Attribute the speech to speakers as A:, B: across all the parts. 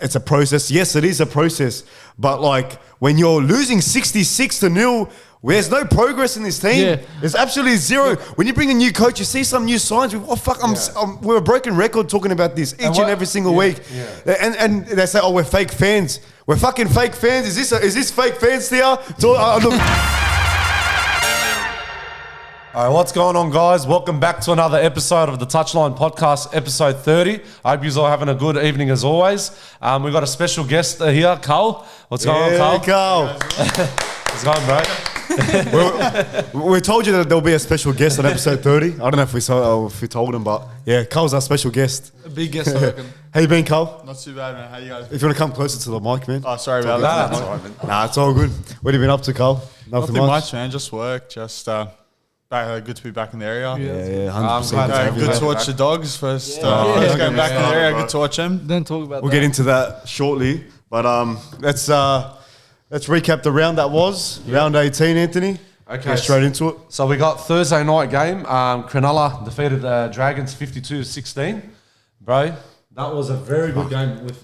A: it's a process. Yes, it is a process. But like when you're losing 66-0, there's no progress in this team.
B: Yeah.
A: There's absolutely zero. When you bring a new coach, you see some new signs. We're a broken record talking about this each and every single week. Yeah. And they say, we're fake fans. We're fucking fake fans. Is this fake fans, Thea?
C: All right, what's going on, guys? Welcome back to another episode of the Touchline Podcast, episode 30. I hope you're all having a good evening as always. We've got a special guest here, Carl. What's going on, Carl? What's going on, bro?
A: We told you that there'll be a special guest on episode 30. I don't know if we told him, but yeah, Carl's our special guest.
D: A big guest, I reckon.
A: How you been, Carl?
D: Not too bad, man. How you guys?
A: If you want to come closer to the mic, man.
D: Oh, sorry about that.
C: That's all right, man.
A: Nah, it's all good. What have you been up to, Carl?
D: Nothing much, man. Just work. Just good to be back in the area.
A: Yeah, 100%.
D: Good to watch the dogs first. First going back in the area. Good to watch them.
B: Don't talk about
A: We'll get into that shortly, but let's recap the round that was round 18, Anthony.
C: Okay,
A: get straight into it.
C: So we got Thursday night game. Cronulla defeated Dragons 52-16. Bro, that was a very good game with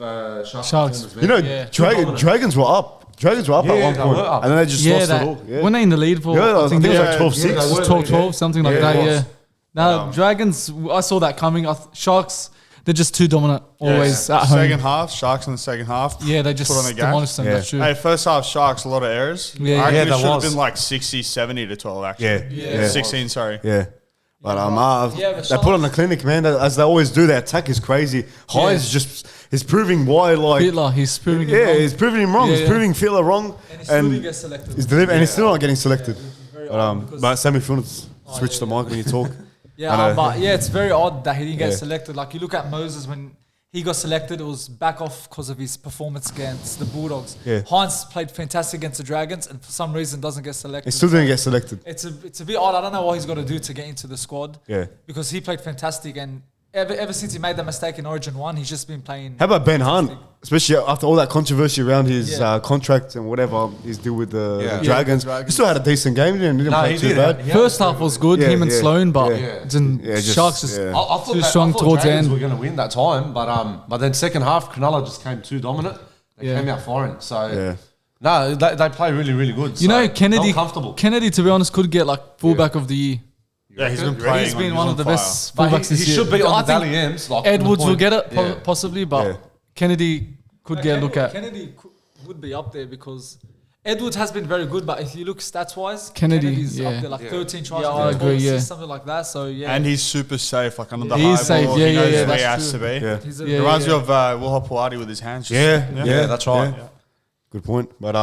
C: Sharks.
A: You know, Dragons were up. Dragons were up at one point, and then they just lost it all.
B: When they in the lead for,
A: I think it was like 12-6.
B: It was 12-12, something like that, yeah. Now, Dragons, I saw that coming. Sharks, they're just too dominant, always at home.
D: Second half, Sharks in the second half.
B: Yeah, they just
D: put on the
B: demolished them, that's true.
D: Hey, first half, Sharks, a lot of errors.
B: Yeah,
D: I reckon it should have
C: was.
D: been like 60-70 to 12, actually.
A: Yeah.
D: 16, sorry.
A: Yeah. But they put on the clinic, man. As they always do, their attack is crazy. Hines he's proving why, like
B: Fittler, he's proving him wrong.
A: he's proving him wrong. He's proving Fittler wrong,
E: and he still gets selected.
A: He's still not getting selected. But Sam, if you want to switch the mic when you talk.
E: But it's very odd that he didn't get selected. Like you look at Moses when he got selected, it was back off because of his performance against the Bulldogs.
A: Yeah.
E: Hines played fantastic against the Dragons and for some reason doesn't get selected.
A: He still didn't get selected.
E: It's a bit odd. I don't know what he's got to do to get into the squad.
A: Yeah.
E: Because he played fantastic and ever since he made that mistake in Origin 1, he's just been playing.
A: How about Ben Hunt? Especially after all that controversy around his contract and whatever, his deal with the Dragons. He still had a decent game, didn't play too bad.
B: First half was good, him and Sloan, but Sharks just
C: I thought
B: too strong towards the end.
C: We're going to win that time, but then second half, Cronulla just came too dominant. They came out firing. So no, they play really, really good.
B: You know, Kennedy, to be honest, could get like fullback of the year.
D: Yeah, he's been playing.
B: He's been one of the best fullbacks this year.
C: He should be on the Dally M's. Like
B: Edwards will get it possibly, but Kennedy could get a look at.
E: Kennedy would be up there because Edwards has been very good, but if you look stats-wise,
B: Kennedy's
E: up there, like 13 tries,
B: I agree,
E: something like that. So
D: and he's super safe, like under the
B: he's
D: high
B: safe.
D: ball.
B: Yeah,
D: he knows where
B: that's
D: he has
B: true.
D: to be. Reminds me of Will Hopewadi with his hands.
A: Yeah,
C: that's right.
A: Yeah. Good point. But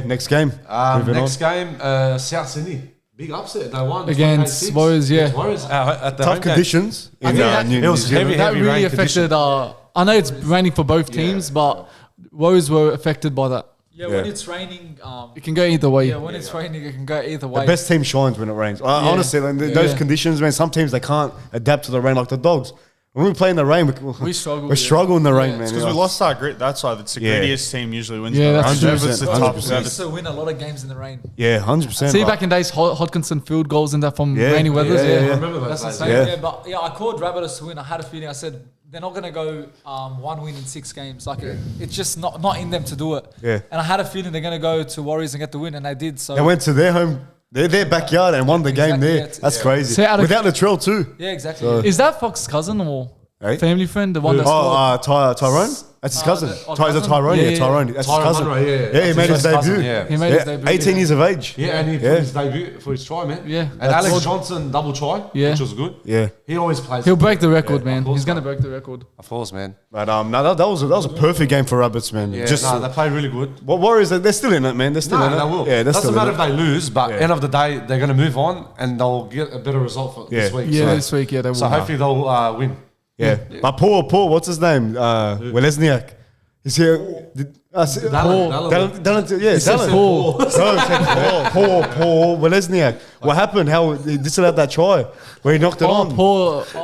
A: next game.
C: Next game, South Sydney. Big upset. They won
B: against Warriors.
C: Warriors at the
A: tough conditions.
C: It was heavy.
B: That really affected. I know it's raining for both teams, but Warriors were affected by that.
E: When it's raining,
B: it can go either way.
E: Yeah, when it's raining, it can go either way.
A: The best team shines when it rains. Honestly, those conditions, man. Some teams they can't adapt to the rain, like the Dogs. When we play in the rain, we struggle. We struggle in the rain, man.
D: It's because we lost our grit. That's why it's the grittiest team usually wins.
B: Yeah, that's true.
A: 100%.
E: We used to win a lot of games in the rain.
A: Yeah, 100%.
B: See, back in days, Hodkinson field goals and that from rainy weathers.
C: I remember that.
E: That's insane. I called Rabbitohs to win. I had a feeling. I said they're not going to go 1 win in 6 games. Like it's just not in them to do it.
A: Yeah.
E: And I had a feeling they're going to go to Warriors and get the win, and they did. So
A: they went to their home. Their backyard and won the game there. That's crazy. So without the trail too.
E: Yeah, exactly.
B: Is that Fox's cousin or family friend? The one that's
A: Tyrone? That's his cousin. Tyrone? Yeah, Tyrone. That's his cousin. Yeah, he made his debut.
B: He made his debut.
A: 18 years of age.
C: Yeah, and he put his debut for his try, man.
B: Yeah.
C: And Alex Johnson double try, which was good.
A: Yeah.
C: He always plays.
B: He'll break the record, man. He's going to break the record.
C: Of course, man.
A: But that was a perfect game for Rabbits, man.
C: Yeah, they play really good.
A: What Warriors, they're still in it, man. They're still in it.
C: They will.
A: Yeah,
C: doesn't matter if they lose, but end of the day, they're going to move on and they'll get a better result for this week.
B: Yeah, this week, they will.
C: So hopefully they'll win.
A: Yeah. But Paul, what's his name? Welesniak. He's here. Paul Welesniak. What happened? How he disallowed that try where he knocked it on?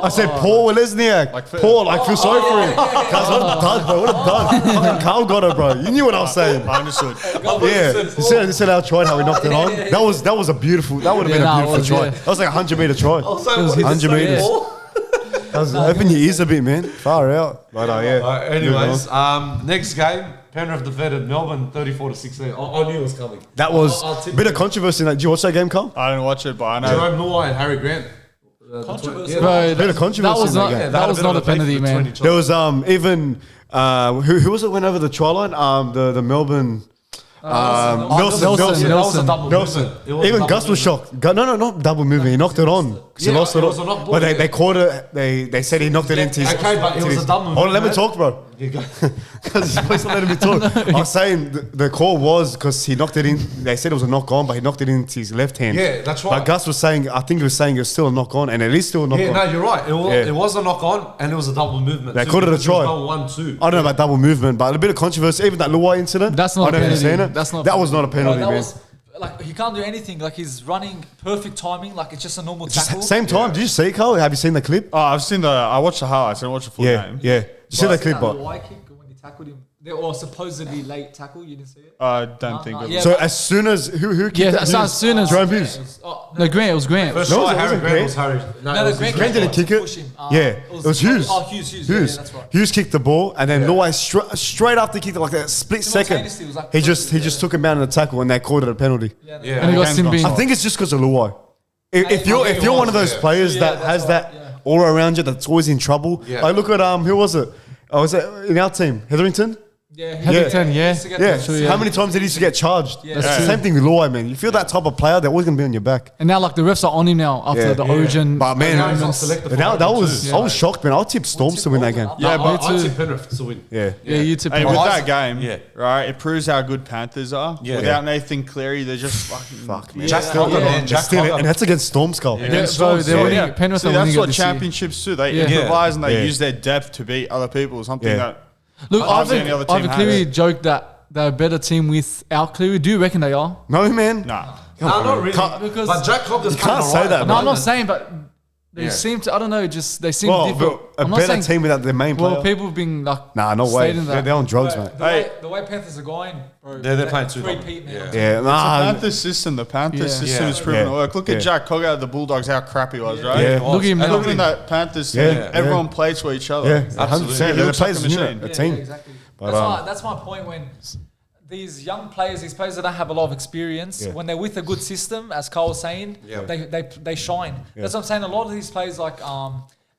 A: I said Paul Welesniak. Paul, I feel sorry for him. Guys, what a dud, bro. What a dud. Fucking Carl got it, bro. You knew what I was saying.
D: I understood.
A: Yeah. He said how tried how he knocked it on. That was a beautiful. That would have been a beautiful try. That was like a 100-meter try. 100 meters. Open your ears a bit, man. Far out. But yeah.
C: Anyways, next game, Penrith defeated Melbourne 34-16. I knew it was coming.
A: That was
C: I'll
A: a bit of controversy. Did you watch that game, Carl?
D: I didn't watch it, but I know.
C: Jerome Luai and Harry Grant.
E: Controversy.
B: Bro,
A: Bit of controversy.
B: that was not a penalty, man.
A: There was even who was it went over the try line? The Melbourne. Nelson.
C: That was a double movement.
A: Even Gus was shocked. No, not double movement. He knocked it on. He lost it. But they caught it. They said he knocked it into his.
C: Okay, but it was a double movement.
A: Hold on, let me talk, bro. Because he's not letting me talk. I was saying the call was because he knocked it in. They said it was a knock on, but he knocked it into his left hand.
C: Yeah, that's right.
A: But Gus was saying, I think he was saying it was still a knock on, and it is still a knock on.
C: Yeah, no, you're right. It was a knock on, and it was a double movement.
A: They called it a try.
C: 1-2.
A: I don't know about double movement, but a bit of controversy. Even that Luai incident.
B: That's not
A: I don't
B: a penalty.
A: understand it.
B: That's not
A: that was not a penalty,
E: That
A: man.
E: was like he can't do anything. Like he's running perfect timing. Like it's just a normal tackle.
A: Same time. Did you see, Carl? Have you seen the clip?
D: Oh, I watched the highlights. I didn't watch the full game.
A: Yeah. Did you see that clip?
E: That
A: But
E: Luai kick when he tackled him. Or supposedly late tackle. You didn't see it.
D: I don't think it was.
E: Yeah,
A: so
E: but-
A: as soon as who kicked
B: Yeah,
A: that?
B: so as soon as
A: Jerome Hughes.
B: no Grant, it was Grant.
C: First
A: No,
C: try,
A: it
C: Harry
A: wasn't
C: Grant was
A: Grant.
C: Harry.
E: No,
A: Grant didn't kick it.
E: Push him.
A: Yeah, it was Hughes.
E: Oh, Hughes. Yeah,
A: Hughes.
E: that's right.
A: Hughes kicked the ball, and then Luai straight after kicked it, like that split second.
E: Simultaneously, it was like
A: He just
E: perfect,
A: took him down in the tackle, and they called it a penalty.
E: Yeah.
B: And he got Sim being.
A: I think it's just because of Luai. If you're one of those players
E: Yeah,
A: that
E: that's
A: has
E: right,
A: that
E: yeah.
A: aura around you, that's always in trouble.
C: Yeah.
A: Like look at who was it? Oh, was it in our team? Hetherington.
E: Yeah,
B: Hetherington, yeah.
A: Yeah. How many times did he used to get charged?
E: Yeah.
A: That's
E: Yeah.
A: the same thing with Luai, man. You feel that type of player, they're always gonna be on your back.
B: And now, like, the refs are on him now after the Origin.
A: But man,
C: Now he's not
A: that
C: selected for
A: was
C: Origin too.
A: I was shocked, man. I'll tip Storms to win that game.
D: Yeah, but
C: I tip Penrith to win.
A: Yeah.
B: Yeah, you tip.
D: Hey, with
C: I-
D: that game,
C: yeah.
D: right, it proves how good Panthers are.
C: Yeah.
D: Without Nathan Cleary, they're just fucking...
A: Fuck, man.
C: Jack
A: Still-
C: Cogger, man. Jack
A: still-
C: Cogger.
A: and that's against Storm Skull.
C: Yeah.
B: Yeah,
C: Against
B: bro,
C: Storms,
B: they're
C: yeah.
B: winning. Penrith
D: See,
B: are winning
D: that's
B: it
D: what
B: this year.
D: championships do. They
B: Yeah.
D: improvise and they
A: Yeah.
D: use their depth to beat other people. Something
A: Yeah.
D: that...
B: Look,
D: I don't see any other team
B: Ivan
D: has.
B: Cleary joked that they're a better team without Cleary. Do you reckon they are?
A: No, man.
D: Nah.
C: No, not really.
B: Because-
C: But Jack Cogger's
A: can't say that,
B: No,
A: bro.
B: I'm not saying, but they
C: Yeah.
B: seem to. I don't know. Just they seem
A: Well,
B: different.
A: a
B: I'm not
A: better
B: saying.
A: team without their main player.
B: Well, people have been like.
A: Nah, no way.
B: stating that.
A: They're on drugs, mate.
E: The way Panthers are going, bro.
C: They're playing too
E: Repeat,
C: dominant.
E: man.
A: Yeah,
D: The
A: nah.
D: Panthers system, the Panthers
B: Yeah.
D: system
C: Yeah.
D: is proven
A: Yeah.
D: to work. Look at
A: Yeah.
D: Jack Cogger at the Bulldogs, how crap he was, right?
A: Yeah.
B: Look at him.
C: And
B: Look
D: Look
B: at
D: at
B: him.
D: that Panthers team.
A: Yeah.
D: Everyone plays for each other.
A: Yeah,
C: Absolutely.
A: 100%.
D: He
A: They're
D: looks like a
A: players,
D: machine.
A: a
E: Yeah,
A: team.
E: yeah, exactly.
A: But,
E: That's my point when these young players, these players that don't have a lot of experience,
A: Yeah.
E: when they're with a good system, as Carl was saying,
C: Yeah.
E: they shine. That's what I'm saying. A lot of these players like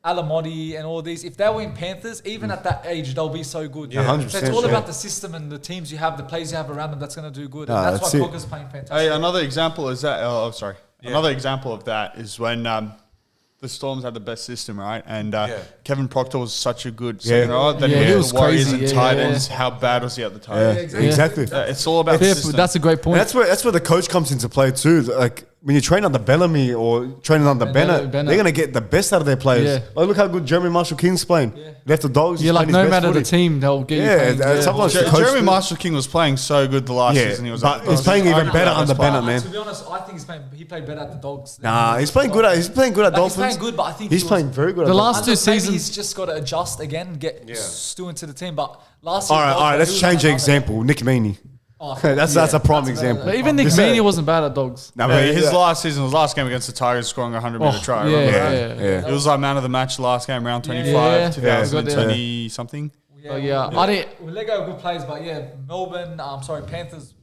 E: Alamotti and all these, if they were in Panthers, even at that age, they'll be so good.
C: Yeah.
A: 100%,
E: So it's all
A: yeah.
E: about the system and the teams you have, the players you have around them that's going to do good.
A: Nah,
E: And that's
A: that's
E: why
A: it.
E: Cogger's playing fantastic.
D: Hey, another example is that. Sorry. Another example of that is when the Storms had the best system, right? And Kevin Proctor was such a good second rower. Then
B: Yeah,
D: he
B: he
D: was
B: was
D: the Warriors
B: crazy.
D: and
B: Yeah,
D: Titans. How bad was he at the time?
A: Yeah, exactly.
D: It's all about the
B: Yeah,
D: system.
B: that's a great
A: And
B: point.
A: that's where the coach comes into play too. Like when you train under Bellamy or training under Bennett,
B: Bennett.
A: they're gonna get the best out of their players.
B: Yeah.
A: Like, look how good Jeremy Marshall King's playing. Left the Dogs. he's
B: Yeah, like
A: playing
B: no
A: his best
B: matter the
A: footy.
B: team, they'll get you
A: Yeah,
B: playing.
A: and sometimes the coach
D: Jeremy
A: too.
D: Marshall King was playing so good the last
A: Yeah,
D: season. He was
A: but
D: at the
A: he's
D: Dogs.
A: playing even
D: Arguably
A: better
D: the
A: under
D: best player.
A: Bennett, man.
E: To be honest, I think he played better at the Dogs.
A: Nah, he's playing good at
E: Like,
A: Dolphins.
E: he's playing good, but I think
A: he's playing very good.
B: The
A: at
B: last
A: Dolphins.
B: two
E: Maybe
B: seasons.
E: he's just got to adjust again, get Stu into the team. But last
A: All
E: season,
A: right. Let's change the example. Nick Meaney.
E: Oh,
A: That's a prime example.
B: But even Nick
A: This,
B: Meaney wasn't bad at Dogs.
A: Nah,
D: Yeah,
A: but
D: his last season, his last game against the Tigers, scoring a 100-meter try.
B: yeah,
D: remember?
B: yeah.
D: It was like man of the match last game, round 25,
B: Yeah.
D: 2020 something.
E: Yeah,
B: I didn't.
E: we let go of good players, but Melbourne, Panthers,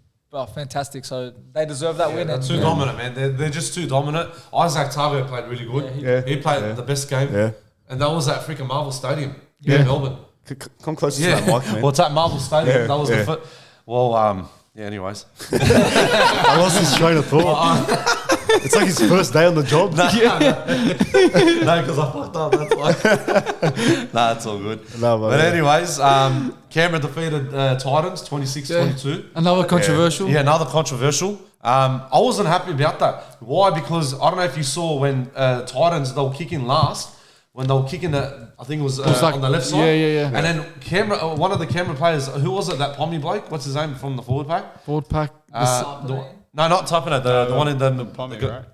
E: fantastic. So they deserve that win. And
C: Too dominant, man. They're just too dominant. Isaac Targo played really good. He played the best game.
A: Yeah.
C: And that was at freaking Marvel Stadium in Melbourne.
A: Come closer
C: Yeah.
A: to that mic, man.
C: Well, it's at Marvel Stadium.
A: Yeah,
C: That was
A: yeah.
C: the first. Well, anyways.
A: I lost his train of thought. It's like his first day on the job.
C: No, because I fucked up. That's why. Nah, it's all good.
A: No,
C: But anyways, Canberra defeated Titans 26-22.
B: Another controversial.
C: Yeah, another controversial. I wasn't happy about that. Why? Because I don't know if you saw when Titans, they were kicking last. When they were kicking the, I think it was,
B: like-
C: on the left side.
B: yeah.
C: And then Canberra, one of the Canberra players, who was it? That Pommy bloke? What's his name from the forward pack?
B: Forward pack.
C: No, not Tuppiner. The one in the
D: Pommy,
C: the,
D: right?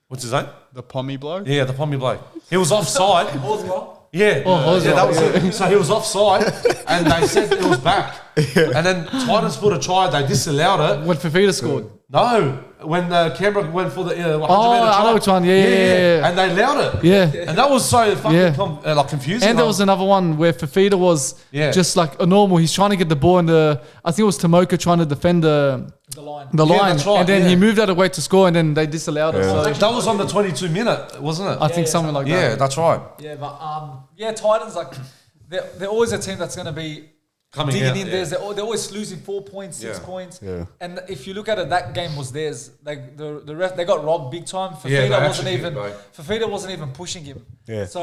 C: What's his name?
D: The Pommy bloke?
C: Yeah, the Pommy bloke. He was offside. Yeah,
B: Oswald,
C: that was it. So he was offside, and they said it was back. And then Titans put a try. They disallowed it.
B: When Fafita scored.
C: No, when Canberra went for the 100 meter
B: I know which one. Yeah.
C: And they allowed it.
B: Yeah.
C: And that was so fucking confusing.
B: And there was another one where Fafita was just like a normal. He's trying to get the ball in I think it was Tomoka trying to defend the line.
C: That's right,
B: and then he moved out of the way to score, and then they disallowed it. So
C: that was on the 22-minute, wasn't it?
B: I think something like that.
C: Yeah, that's right.
E: Yeah, but Titans, like, they're always a team that's going to be
C: Coming
E: digging
C: out,
E: in theirs. They're always losing 4 points, 6 points.
A: Yeah.
E: And if you look at it, that game was theirs. Like the ref, they got robbed big time.
C: Yeah,
E: Fafita wasn't even pushing him.
A: Yeah.
E: So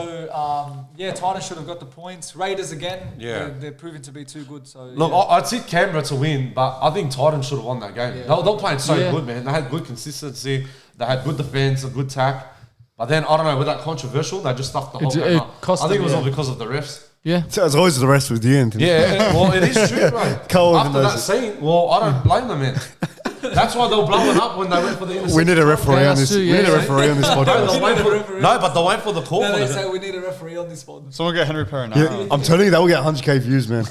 E: Titans should have got the points. Raiders again.
C: Yeah.
E: They're proving to be too good. So
C: Look, I'd tip Canberra to win, but I think Titans should have won that game.
E: Yeah.
C: They were playing so good, man. They had good consistency. They had good defense, a good tack. But then, I don't know, with that controversial, they just stuffed the whole game up. I think it was all because of the refs.
B: Yeah.
A: So it's always the rest with you, Anthony.
C: Yeah, well, it is true, bro.
A: Cole
C: After that scene, well, I don't blame them, man. That's why they were blowing up when they went for the intercept.
A: We need a referee on this.
B: true,
A: We need a referee on this
C: No,
A: podcast.
C: but they went for the call.
E: No, they
C: for
E: say
C: it.
E: we need a referee on this one.
D: Someone get Henry Perrin now.
A: Yeah, I'm telling you, that will get 100k views, man.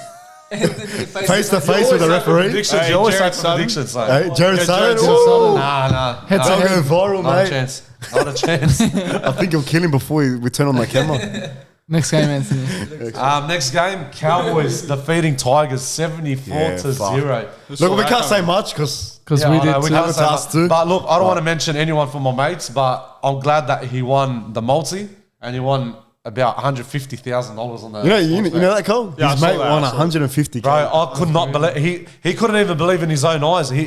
A: Face to face with a referee.
C: Predictions,
D: Hey,
C: you always
D: Jared
C: say
D: Sutton.
C: predictions, so.
A: Hey, Jared Sutton.
B: Jared
A: Ooh.
B: Sutton.
C: Nah.
B: Head to
A: That'll
B: head.
A: go viral,
C: Not a
A: mate.
C: chance. Not a chance.
A: I think you'll kill him before we turn on the camera.
B: Next game, Anthony.
C: Next game, Cowboys defeating Tigers 74-0.
A: Look, we can't say much because
B: Because
C: Yeah,
B: we
C: I know,
B: did
C: we
B: too.
C: can't say
A: Us
C: much.
A: too.
C: But look, I don't want to mention anyone from my mates, but I'm glad that he won the multi and he won about $150,000 on the.
A: you know that, Cole?
D: Yeah, I
A: His
D: saw
A: mate
D: that,
A: won
D: I saw
A: 150k.
C: Bro, I could not believe he couldn't even believe in his own eyes. He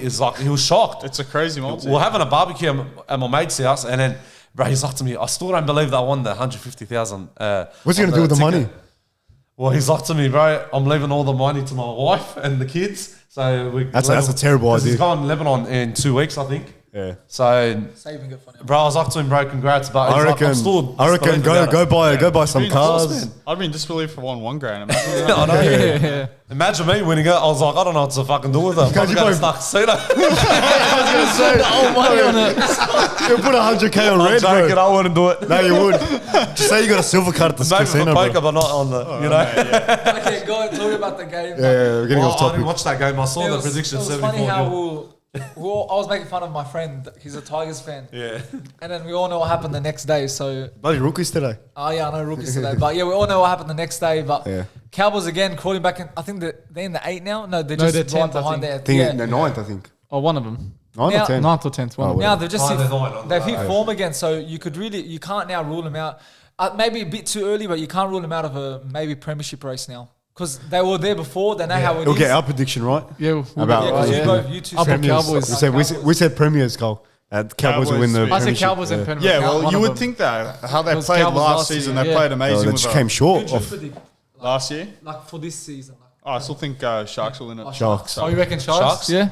C: was shocked.
D: It's a crazy multi.
C: We're having a barbecue at my mate's house, and then bro, he's like to me, I still don't believe that I won the 150,000.
A: What's he gonna do with the money?
C: Well, he's like to me, bro, I'm leaving all the money to my wife and the kids. So
A: That's a terrible
C: 'cause
A: idea.
C: He's going to Lebanon in 2 weeks, I think.
A: Yeah.
C: So,
E: Saving it for now.
C: bro, I was like to him, bro, congrats, but
A: I
C: he's
A: reckon.
C: like, I'm still
A: I reckon go buy some cars.
D: I'd be in disbelief for $1 grand.
C: I know.
B: Yeah.
C: Imagine me winning it. I was like, I don't know what to fucking do with it. I'm
A: Can't you
C: going to
A: buy-
C: start casino.
B: Money on it.
A: You put 100k on
C: I'm
A: red,
C: joking.
A: bro.
C: I wouldn't do it.
A: No, you would. Just say you got a silver card at the
C: Maybe for
A: casino,
C: poker,
A: bro.
C: but not on the, you know.
E: Okay, go and talk about the game.
A: Yeah, we're getting
C: Well,
A: off
C: I didn't
A: topic.
C: watch that game. I saw the prediction
E: It was
C: 74
E: funny how
C: nil.
E: I was making fun of my friend. He's a Tigers fan.
C: Yeah.
E: And then we all know what happened the next day. So,
A: Bloody rookies today.
E: I know rookies today. But yeah, we all know what happened the next day. But
A: Yeah.
E: Cowboys again crawling back in. I think they're in the 8 now. No, they're
B: No,
E: just
B: they're
E: right
B: 10th, I
E: behind
B: think.
E: there.
A: I think
E: Yeah.
A: the 9th, I think.
B: Oh, one of them.
A: 9
E: Now-
A: or 10?
B: 9th or 10th. One of them.
E: Now they've just
C: Oh,
E: hit,
C: they're nine.
E: they've hit form again. So you can't now rule them out. Maybe a bit too early, but you can't rule them out of a maybe premiership race now. Because they were there before. They know how it is.
A: Okay, our prediction, right?
B: Yeah.
A: About-
E: Yeah, because
A: Yeah.
E: you two
B: Up
E: said
B: on Cowboys.
A: We said premiers, Cole. Cowboys will win the
B: I said
A: premiership.
B: Cowboys and
A: Yeah.
B: Penrith.
D: Yeah, well,
B: One
D: you
B: of
D: would
B: them.
D: think that. How they
B: It was
D: played
B: Cowboys
D: last
B: last
D: season,
B: year,
D: they
B: yeah.
D: played
A: Oh,
D: amazing
A: they
D: with
A: just came short
E: Who
A: of
E: predict,
D: last year.
E: like for this season.
D: Oh, I still think Sharks will win it.
A: Sharks.
B: Oh, you reckon Sharks?
C: Sharks?
B: Yeah.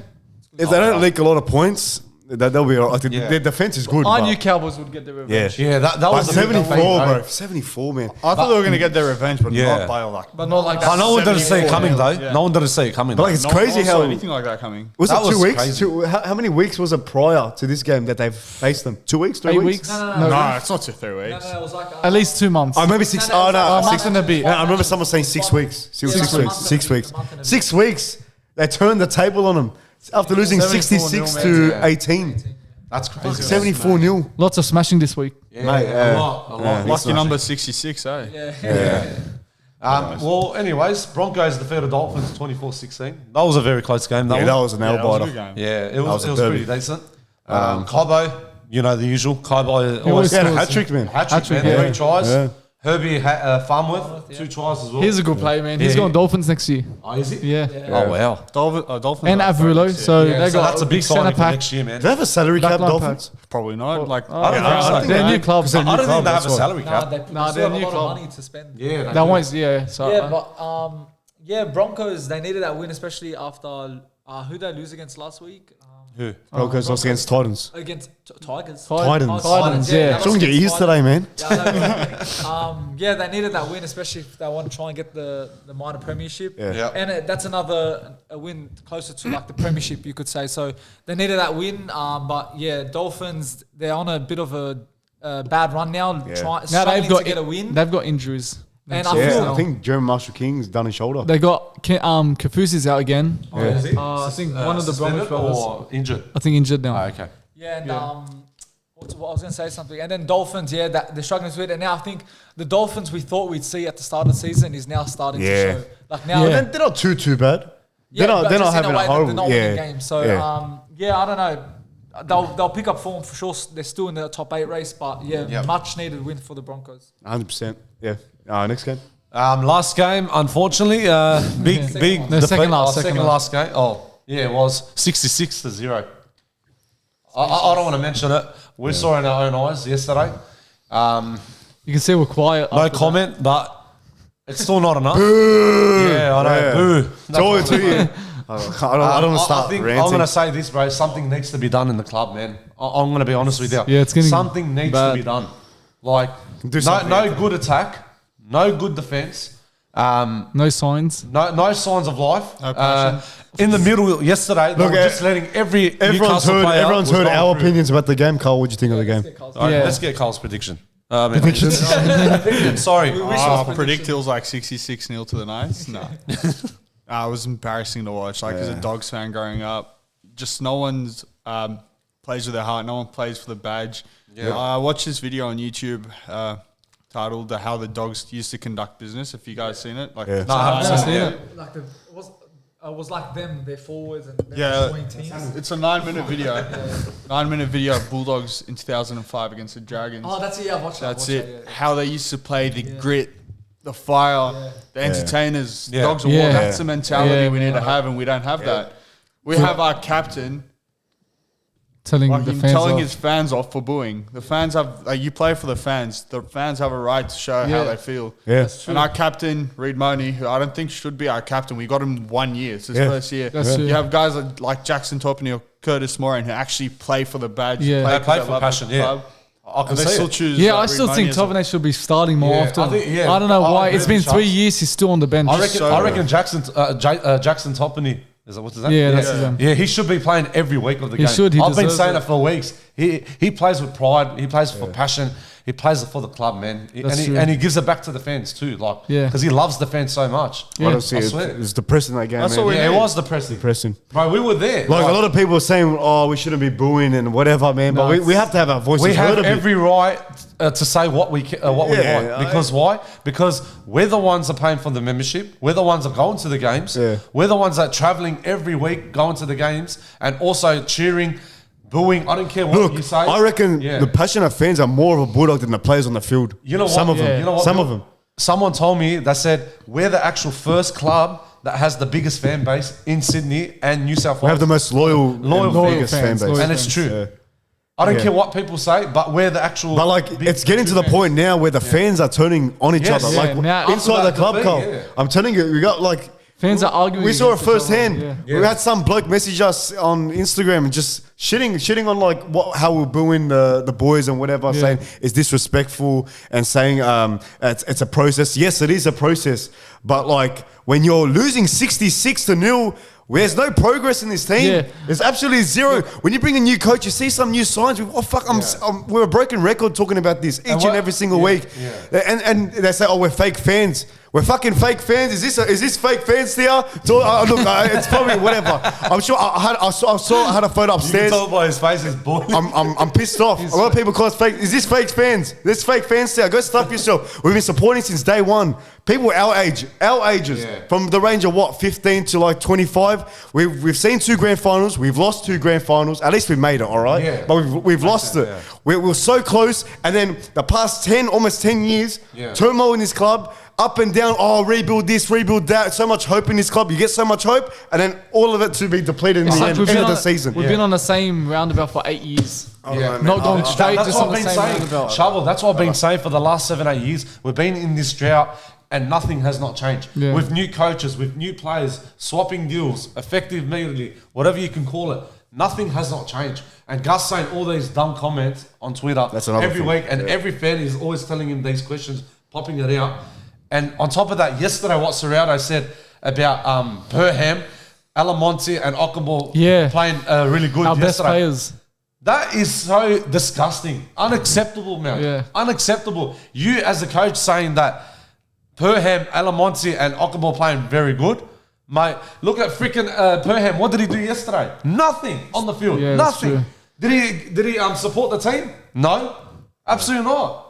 A: If they don't leak a lot of points, they'll be all right.
C: Yeah.
A: Their defense is good.
B: I
A: but-
B: knew Cowboys would get the revenge.
A: Yeah.
C: Yeah, that
A: But
C: was a big
A: 74,
C: debate,
A: bro. 74, man.
D: I thought they were going to get their revenge, but
C: Yeah.
D: not by like.
B: But not like that.
C: But no one didn't see it
D: 74
C: coming, though.
D: yeah.
C: No one didn't see it coming.
A: But like,
C: though.
A: it's
D: No
A: crazy
D: one saw
A: how.
D: anything like that coming.
A: Was
C: That
A: it 2
C: was
A: weeks?
C: crazy.
A: How many weeks was it prior to this game that they've faced them? 2 weeks? 3
B: 8
A: weeks?
B: weeks?
D: No, it's not 2-3 weeks.
E: No, it was like
B: At least 2 months.
A: Oh, maybe 6.
E: No, no,
A: Oh,
E: it's
A: no.
E: like
B: a month and a bit.
A: No, I remember someone saying 6 weeks.
E: Yeah, like a month and a
A: 6
E: bit,
A: weeks.
E: a month and a bit.
A: 6 weeks. They turned the table on them after losing 66 to 18.
C: That's crazy.
A: 74-0.
B: Lots of smashing this week.
C: Yeah,
A: Mate,
C: a lot.
D: Lucky number 66, eh?
C: Well, anyways, Broncos defeated Dolphins 24-16. That was a very close game.
A: Yeah,
C: That
A: that
C: one.
A: was an
D: Yeah,
A: nail
D: that was a
A: biter.
D: good game.
C: Yeah, it
A: was
C: was,
A: a
C: it was
A: derby.
C: pretty decent. Cobo, you know the usual. Cobo always
A: He had a
B: scores.
A: hat trick, man.
C: hat-trick, man,
B: yeah.
C: 3 tries.
A: Yeah.
C: Herbie Farmworth, 2 tries as well.
B: He's a good player, man. He's
C: Yeah.
B: going Dolphins next year.
C: Oh, is he?
B: Yeah.
C: Oh, wow.
D: Dolphins
B: And
D: are
B: Avulo.
D: favourites,
B: So
C: Yeah,
B: they
C: so
B: got
C: that's a big
B: centre
C: signing for
B: pack.
C: next year, man.
A: Do they have a salary cap,
B: Backline
A: Dolphins?
B: pack.
D: Probably not. Like,
C: I don't know.
A: I think
B: They're
A: they
B: new
A: do.
B: club.
A: Because they're
C: I
A: new
C: don't think
A: club,
C: they have
A: that's
C: a
A: why.
C: salary
E: Nah,
C: cap.
E: they
B: Nah,
E: still
B: they're
E: have
B: a
E: a
B: new
E: lot
B: club.
E: of money to spend.
C: Yeah,
B: That one's, yeah. So,
E: Yeah, but Broncos, they needed that win, especially after who they lose against last week?
C: Who?
A: Broncos lost against Titans.
E: Against Tigers.
A: Titans.
B: Titans, yeah.
E: that
A: Someone
E: was
A: get
E: against
A: ears
E: Titans.
A: today, man.
E: Yeah, they needed that win, especially if they want to try and get the minor premiership.
A: Yeah.
C: Yeah.
E: And that's another a win closer to like the premiership, you could say. So they needed that win. But yeah, Dolphins, they're on a bit of a bad run now.
A: Yeah.
B: now
E: Struggling
B: they've got
E: to get a win.
B: They've got injuries.
E: And
B: next
E: I
B: year.
E: feel-
A: Yeah, I think Jermell King's done his shoulder.
B: They got Kafusi's out again.
C: Oh, is he?
B: I think one of the
C: Suspended
B: Bromwich brothers.
C: or injured?
B: I think injured now.
C: Oh, okay.
E: Yeah, and what I was going to say something. And then Dolphins, that they're struggling with it. And now I think the Dolphins we thought we'd see at the start of the season is now starting to show. Like now,
A: they're not too bad. They're not having a horrible.
E: They're not winning games. So I don't know. They'll pick up form for sure. They're still in the top 8 race, but much needed win for the Broncos.
A: 100%. Yeah. Next game.
C: Last game, unfortunately, big.
B: The second
C: last game. Oh, yeah, it was 66-0. I don't want to mention it. We saw in our own eyes yesterday.
B: You can see we're quiet.
C: No comment, but it's still not enough. Boo! Yeah, I know.
A: Yeah.
C: Boo.
A: It's all to you. I don't want to start ranting.
C: I'm going to say this, bro. Something needs to be done in the club, man. I'm going to be honest with you.
B: Yeah, it's getting
C: something needs to be done. Like, no good attack, no good defense.
B: No signs.
C: No signs of life.
D: No passion.
C: In the middle yesterday, they were just letting
A: everyone's heard our opinions about the game. Carl, what do you think of the game?
C: Let's get Carl's prediction. Predictions. Sorry.
D: Predict it was like 66-0 to the Knights. No. It was embarrassing to watch. Like, as a Dogs fan growing up, just no one's plays with their heart. No one plays for the badge. Yeah. I watched this video on YouTube titled "How the Dogs Used to Conduct Business." If you guys seen it,
B: I haven't seen it.
E: Like it was like them, their forwards and teams.
D: It's a 9-minute video. 9-minute video of Bulldogs in 2005 against the Dragons.
E: Oh, that's it. Yeah, I watched that.
D: That's it. How they used to play, the grit, the fire, the entertainers, Dogs of War. That's the mentality we need to have, and we don't have that. We have our captain
B: telling
D: his fans off for booing. The fans have you play for the fans. The fans have a right to show how they feel.
A: Yeah.
D: And our captain, Reid Money, who I don't think should be our captain. We got him 1 year. It's his first year. You have guys like Jackson Topany or Curtis Moran who actually play for the badge.
C: They play for passion. Yeah. I can
D: still choose.
B: Yeah, I still think Topany should be starting more often. I don't know why. It's been 3 years. He's still on the bench.
C: I reckon Jackson Topany. What's his name?
B: Yeah, that's his name.
C: Yeah, he should be playing every week of the game.
B: He should.
C: I've been saying it for weeks. He plays with pride. He plays for passion. He plays for the club, man. And he gives it back to the fans too. Like, because he loves the fans so much.
A: Yeah. Honestly, it's depressing that game.
C: That's
A: man.
C: it was depressing. Bro, we were there.
A: Like a lot of people are saying, we shouldn't be booing and whatever, man. But we have to have our voices heard.
C: We have every right to say what we want. Because why? Because we're the ones that are paying for the membership. We're the ones that are going to the games.
A: Yeah.
C: We're the ones that are traveling every week, going to the games, and also cheering, booing. I don't care what you say.
A: I reckon the passionate fans are more of a Bulldog than the players on the field.
C: You know what?
A: Some of them.
C: You know what?
A: Some of them.
C: Someone told me, they said, we're the actual first club that has the biggest fan base in Sydney and New South Wales.
A: We have the most loyal biggest fan base.
C: And it's true. Yeah. I don't care what people say, but we're the actual...
A: But like, it's getting to the point now where the fans are turning on each other. Like, inside the club, Carl. I'm telling you, we got like...
B: Fans are arguing.
A: We saw it firsthand. We had some bloke message us on Instagram and just shitting on like how we're booing the boys and whatever, saying it's disrespectful and saying it's a process. Yes, it is a process, but like when you're losing 66-0. There's no progress in this team. Yeah. There's absolutely zero. When you bring a new coach, you see some new signs. We're a broken record talking about this each and every single week. Yeah. And they say, we're fake fans. We're fucking fake fans. Is this fake fans here? Look, it's probably whatever. I'm sure I had a photo upstairs.
C: You can tell by his face, he's bored.
A: I'm pissed off. A lot of people call us fake. Is this fake fans? This fake fans there. Go stuff yourself. We've been supporting since day one. People our ages, from the range of 15 to like 25. We've seen 2 grand finals. We've lost 2 grand finals. At least we made it, all right. Yeah. But we've lost it. Yeah. We were so close, and then the past almost 10 years, turmoil in this club. Up and down, rebuild this, rebuild that. So much hope in this club. You get so much hope, and then all of it to be depleted in the end of the season.
B: We've been on the same roundabout for 8 years.
C: Not going straight, just on the same roundabout. Charlo, that's what I've been saying for the last 7-8 years. We've been in this drought, and nothing has not changed. Yeah. With new coaches, with new players, swapping deals, effective immediately, whatever you can call it. Nothing has not changed. And Gus saying all these dumb comments on Twitter every week, and every fan is always telling him these questions, popping it out. And on top of that, yesterday, what Serrao said about Perham, Alamonte, and Ockenball playing really good
B: Our
C: yesterday.
B: best players.
C: That is so disgusting. Unacceptable, man. Yeah. Unacceptable. You as a coach saying that Perham, Alamonte, and Ockenball playing very good. Mate, look at freaking Perham. What did he do yesterday? Nothing on the field. Yeah, nothing. Did he support the team? No, absolutely not.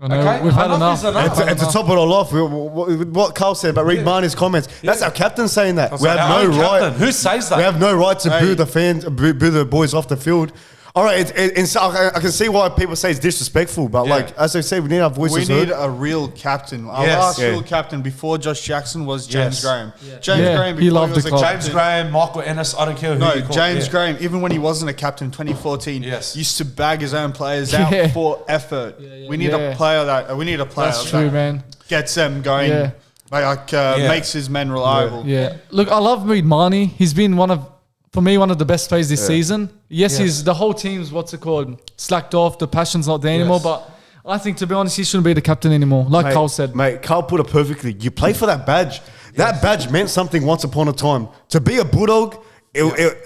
B: Okay, we've had enough.
A: And to top it all off, what Carl said about Reed Marnie's comments, that's our captain saying that. We have no right.
C: Who says that?
A: We have no right to boo the fans, boo the boys off the field. All right, so I can see why people say it's disrespectful, but like as I said, we need our voices heard.
D: We need a real captain. Our last real captain before Josh Jackson was James Graham. Yeah. James Graham,
B: he loved the club.
C: James Graham, Michael Ennis, I don't care who you call.
D: James Graham, even when he wasn't a captain in 2014, used to bag his own players out for effort. We need a player that gets them going, makes his men reliable.
B: Yeah. Look, I love Reed Marnie. He's been one of the best players this season. Yes, he's the whole team's slacked off. The passion's not there anymore. But I think, to be honest, he shouldn't be the captain anymore. Like Carl said,
A: Carl put it perfectly. You play for that badge. That badge meant something once upon a time. To be a Bulldog,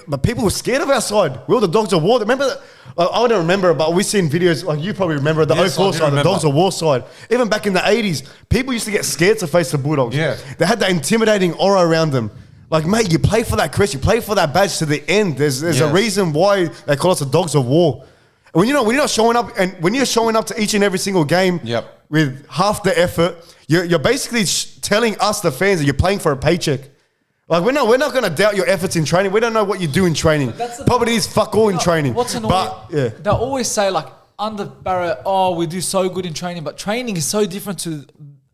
A: but people were scared of our side. We were the Dogs of War. Remember? I don't remember, but we've seen videos. Like you probably remember the 04 side, the Dogs of War side. Even back in the 80s, people used to get scared to face the Bulldogs. Yeah, they had that intimidating aura around them. Like, mate, you play for that crest, you play for that badge to the end. There's a reason why they call us the Dogs of War. And when you're not showing up, and when you're showing up to each and every single game with half the effort, you're basically telling us, the fans, that you're playing for a paycheck. Like, we're not going to doubt your efforts in training. We don't know what you do in training. Probably is fuck all in training.
E: What's annoying? They'll always say, like, under Barrett, we do so good in training, but training is so different to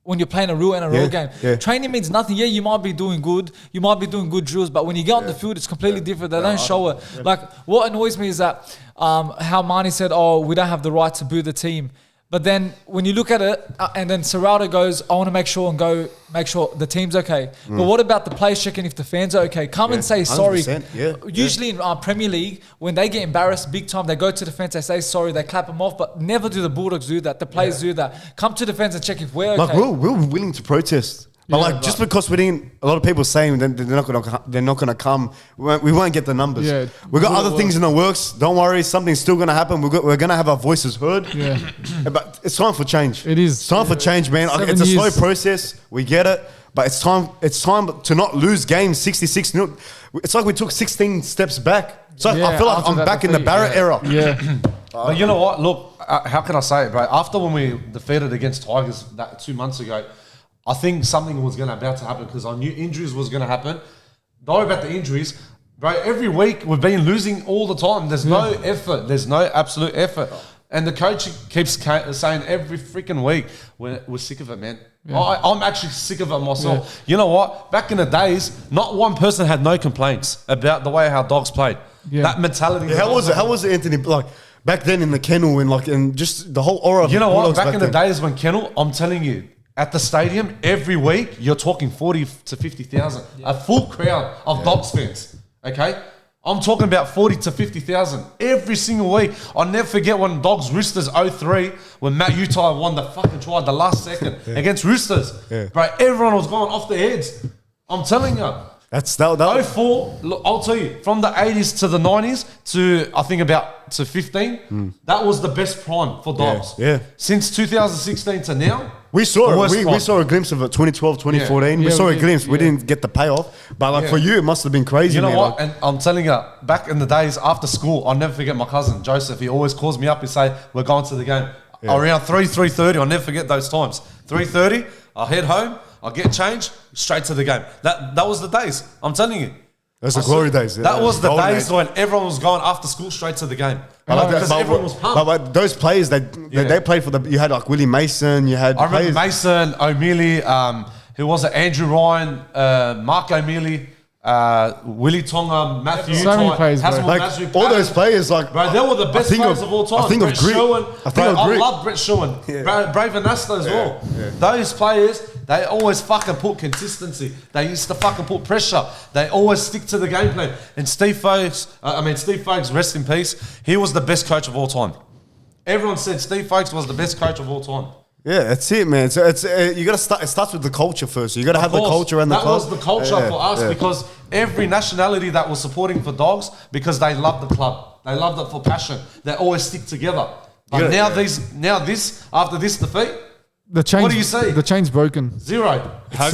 E: when you're playing a real NRL game. Yeah. Training means nothing. Yeah, you might be doing good. You might be doing good drills, but when you get on the field, it's completely different. They don't show it. Yeah. Like, what annoys me is that how Marnie said, we don't have the right to boo the team. But then when you look at it, and then Serrata goes, I want to make sure the team's okay. But what about the players checking if the fans are okay? Come and say sorry. Usually in our Premier League, when they get embarrassed big time, they go to the fence, they say sorry, they clap them off, but never do the Bulldogs do that. The players do that. Come to the fence and check if we're okay.
A: Like, we're willing to protest. But just because we didn't, a lot of people saying they're not gonna come. We won't get the numbers. Yeah, we got other things in the works. Don't worry, something's still gonna happen. We're gonna have our voices heard. Yeah, but it's time for change.
B: It is.
A: It's time for change, man. It's a slow process. We get it, but it's time. It's time to not lose games 66-0. It's like we took 16 steps back. So I feel like I'm back in the Barrett era.
B: Yeah.
C: But you know what? Look, how can I say it, bro? After when we defeated against Tigers 2 months ago, I think something was about to happen because I knew injuries was going to happen. Don't worry about the injuries. Bro, every week we've been losing all the time. There's no effort. There's no absolute effort. And the coach keeps saying every freaking week, we're sick of it, man. Yeah. I'm actually sick of it myself. Yeah. You know what? Back in the days, not one person had no complaints about the way our Dogs played. Yeah. That mentality.
A: Yeah, how was it, Anthony? Like, back then in the kennel and just the whole aura of
C: you know what? Back in the days when kennel, I'm telling you, at the stadium, every week, you're talking 40 to 50,000. A full crowd of Dogs fans, okay? I'm talking about 40 to 50,000 every single week. I'll never forget when Dogs Roosters 03, when Matt Utai won the fucking try the last second against Roosters. Yeah. Bro, everyone was going off their heads. I'm telling you.
A: That
C: 04, look, I'll tell you, from the 80s to the 90s to, I think, to 15, that was the best prime for Dogs. Yeah. Since 2016 to now,
A: we saw a glimpse of it, 2012, 2014. We saw a glimpse. We didn't get the payoff. But for you, it must have been crazy.
C: You know what? And I'm telling you, back in the days after school, I'll never forget my cousin, Joseph. He always calls me up and say, we're going to the game. Around 3:30, I'll never forget those times. 3:30, I'll head home, I'll get changed, straight to the game. That was the days. I'm telling you.
A: Those are glory days.
C: That was the days when everyone was going after school straight to the game. Because everyone was pumped.
A: But those players, they played for you had like Willie Mason, you had
C: I remember Mason, O'Mealy, who was it? Andrew Ryan, Mark O'Mealy, Willie Tonga, Matthew
B: so many players,
A: all those players, bro,
C: they were the best players of all time.
A: I think
C: Brett
A: of Grit.
C: I love Brett Schuwen. Brave Anasta as well. Yeah. Those players, they always fucking put consistency. They used to fucking put pressure. They always stick to the game plan. And Steve Folkes, rest in peace, he was the best coach of all time. Everyone said Steve Folkes was the best coach of all time.
A: Yeah, that's it, man. So it's you got to start. It starts with the culture first. You got to have the culture and the club.
C: That was the culture for us because every nationality that was supporting for Dogs because they loved the club. They loved it for passion. They always stick together. But after this defeat,
B: The chain's,
C: What do you say?
B: The chain's broken.
C: Zero.
D: How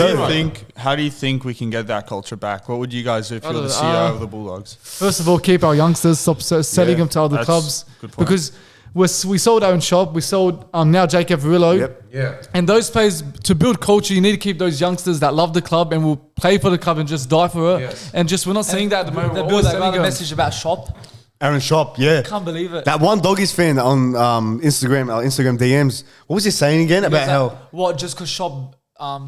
D: do you think we can get that culture back? What would you guys do if you were the CEO of the Bulldogs?
B: First of all, keep our youngsters, stop selling them to other clubs.
D: Good point.
B: Because we sold Aaron Shop, we sold now Jake Averillo.
A: Yep.
C: Yeah.
B: And those players, to build culture, you need to keep those youngsters that love the club and will play for the club and just die for it.
C: Yes.
B: And just, we're not seeing that at the moment.
E: They
B: We're
E: built
B: always
E: that
B: selling them.
E: message about Shop.
A: Aaron Shop, yeah.
E: Can't believe it.
A: That one Doggies fan on Instagram DMs. What was he saying again about how?
E: What? Just because Shop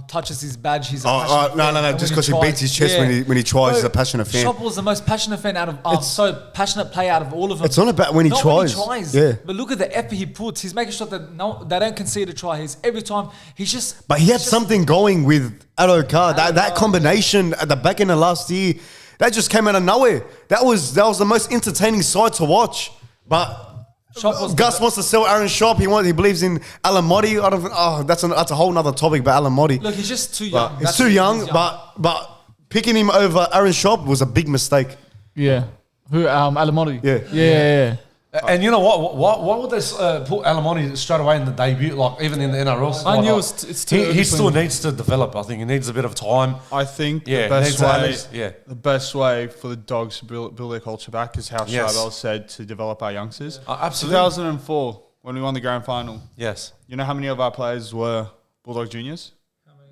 E: touches his badge, he's a
A: Oh,
E: passionate
A: no,
E: fan. And
A: just
E: when
A: because he
E: tries-
A: beats his chest when he tries, he's a passionate fan.
E: Shop was the most passionate fan out of so passionate player out of all of them.
A: It's not about when he
E: Not
A: tries. Yeah.
E: But look at the effort he puts. He's making sure that they don't concede a try. He's every time he's just.
A: But he had
E: he's just-
A: something going with Adokar. That combination at the back end of last year, that just came out of nowhere. That was the most entertaining side to watch. But
E: Shop was
A: Gus wants to sell Aaron Shop. He believes in Alan Motti. That's a whole nother topic about Alan Motti.
E: Look, he's just too young.
A: He's too young, but picking him over Aaron Shop was a big mistake.
B: Yeah. Who? Alamotti.
A: Yeah.
C: And you know what? Why would they put Alamotti straight away in the debut? Like even in the NRL squad,
B: I knew
C: like,
B: it's too early
C: he
B: for
C: still
B: him.
C: needs to develop. I think he needs a bit of time.
D: I think
C: Yeah,
D: the best way for the Dogs to build their culture back is how
C: Yes.
D: Charbel said to develop our youngsters.
C: Absolutely.
D: 2004, when we won the grand final,
C: Yes,
D: you know how many of our players were Bulldog juniors?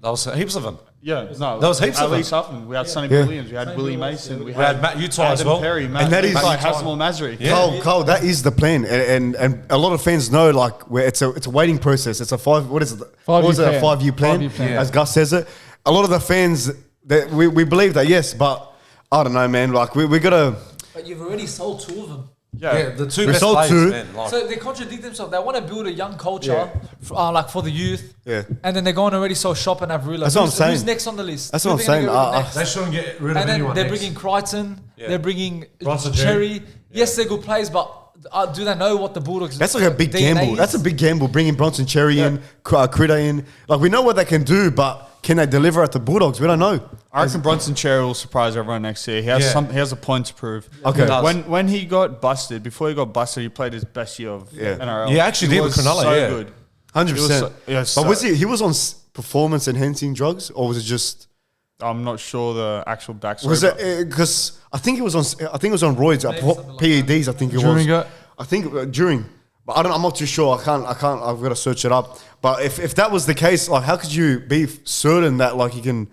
C: that was heaps of them.
D: Yeah, no,
C: There was heaps
D: at
C: of them.
D: least half of them. We had Sonny
A: Yeah.
D: Williams, we had Willie Mason, we
C: had Matt Utah as
D: Adam
C: well.
D: Perry, Matt
A: And that is-
D: Utah,
A: Matt
D: Hasmul Masri.
C: Yeah.
A: Cole, that is the plan, and a lot of fans know like where it's a waiting process. It's a 5-year plan,
B: 5-year plan.
A: as Gus says it. A lot of the fans that we believe that, yes, but I don't know, man. Like we gotta.
E: But you've already sold two of them.
C: Yeah, the two
A: We
C: best
A: sold
C: players,
A: two.
C: man. Like,
E: So they contradict themselves. They want to build a young culture, like for the youth.
A: Yeah.
E: And then they're going already sell Shop and Averillo.
A: That's what I'm saying.
E: Who's next on the list?
A: That's
E: Who
A: what
E: are
A: I'm
E: they
A: saying.
E: gonna get rid of next?
C: they shouldn't get rid of
E: And then
C: anyone.
E: they're
C: next.
E: bringing Crichton.
C: Yeah.
E: They're bringing
C: Bronson
E: Cherry. Yes, they're good players, but do they know what the Bulldogs?
A: That's like a big
E: DNA
A: gamble.
E: is?
A: That's a big gamble. Bringing Bronson Cherry in, Critter in. Like we know what they can do, but can they deliver at the Bulldogs? We don't know.
D: I reckon Bronson Cherry will surprise everyone next year. He has
C: Yeah.
D: he has a point to prove.
A: Okay.
D: When he got busted, before he got busted, he played his best year of NRL.
C: He actually did with
D: was
C: Cronulla,
D: so
C: yeah.
D: good.
A: 100%.
D: So,
A: But was he was on performance enhancing drugs, or was it just?
D: I'm not sure the actual backstory.
A: Was
D: but-
A: it because I think it was on roids, PEDs. I think it
B: During
A: was.
B: it?
A: I think during, but I'm not too sure. I can't. I've got to search it up. But if that was the case, like, how could you be certain that like he can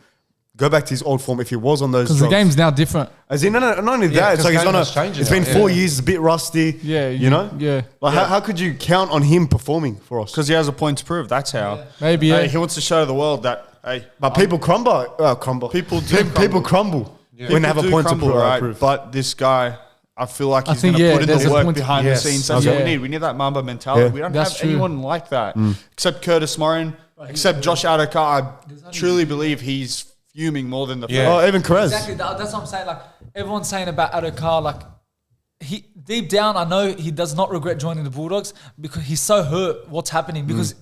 A: go back to his old form if he was on those?
B: Because the game's now different.
A: As in, not only
C: Yeah,
A: that, it's like he's
C: game
A: on a.
C: has changed
A: It's
C: now,
A: been
C: yeah.
A: 4 years, it's a bit rusty.
B: Yeah,
A: you know.
B: yeah.
A: Like how could you count on him performing for us?
D: Because he has a point to prove. That's how.
B: Maybe, yeah.
D: Hey, he wants to show the world that, hey,
A: But people crumble.
D: People do
A: People crumble when they have a
D: do
A: point
D: crumble,
A: to
D: right?
A: prove.
D: But this guy, I feel like
B: I
D: he's
B: think,
D: going to put in
B: there's
D: the
B: a
D: work
B: point-
D: behind
C: Yes.
D: the scenes. That's
B: Okay.
D: what we need. We need that Mamba mentality.
A: Yeah.
D: We don't
B: That's
D: have
B: true.
D: anyone like that. Except Curtis Morin, except Josh Adokar. I truly believe he's fuming more than the
C: Yeah.
A: Oh, Evan Perez.
E: Exactly. That's what I'm saying. Like everyone's saying about Adokar, like he deep down, I know he does not regret joining the Bulldogs because he's so hurt. What's happening? Because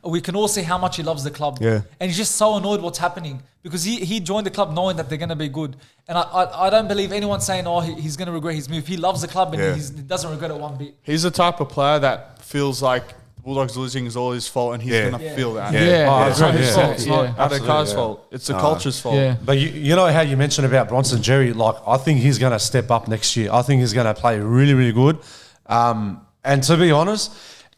E: we can all see how much he loves the club.
A: Yeah.
E: And he's just so annoyed what's happening because he joined the club knowing that they're going to be good. And I don't believe anyone saying, he's going to regret his move. He loves the club and
A: Yeah.
E: he doesn't regret it one bit.
D: He's the type of player that feels like Bulldogs losing is all his fault, and he's
A: Yeah.
D: going to feel that.
B: Yeah.
C: Oh,
D: It's not his
C: yeah.
D: fault. It's not
B: Yeah.
D: Adokar's
C: yeah.
D: fault. It's the culture's fault.
B: Yeah.
C: But you know how you mentioned about Bronson Jerry, like I think he's going to step up next year. I think he's going to play really, really good. And to be honest,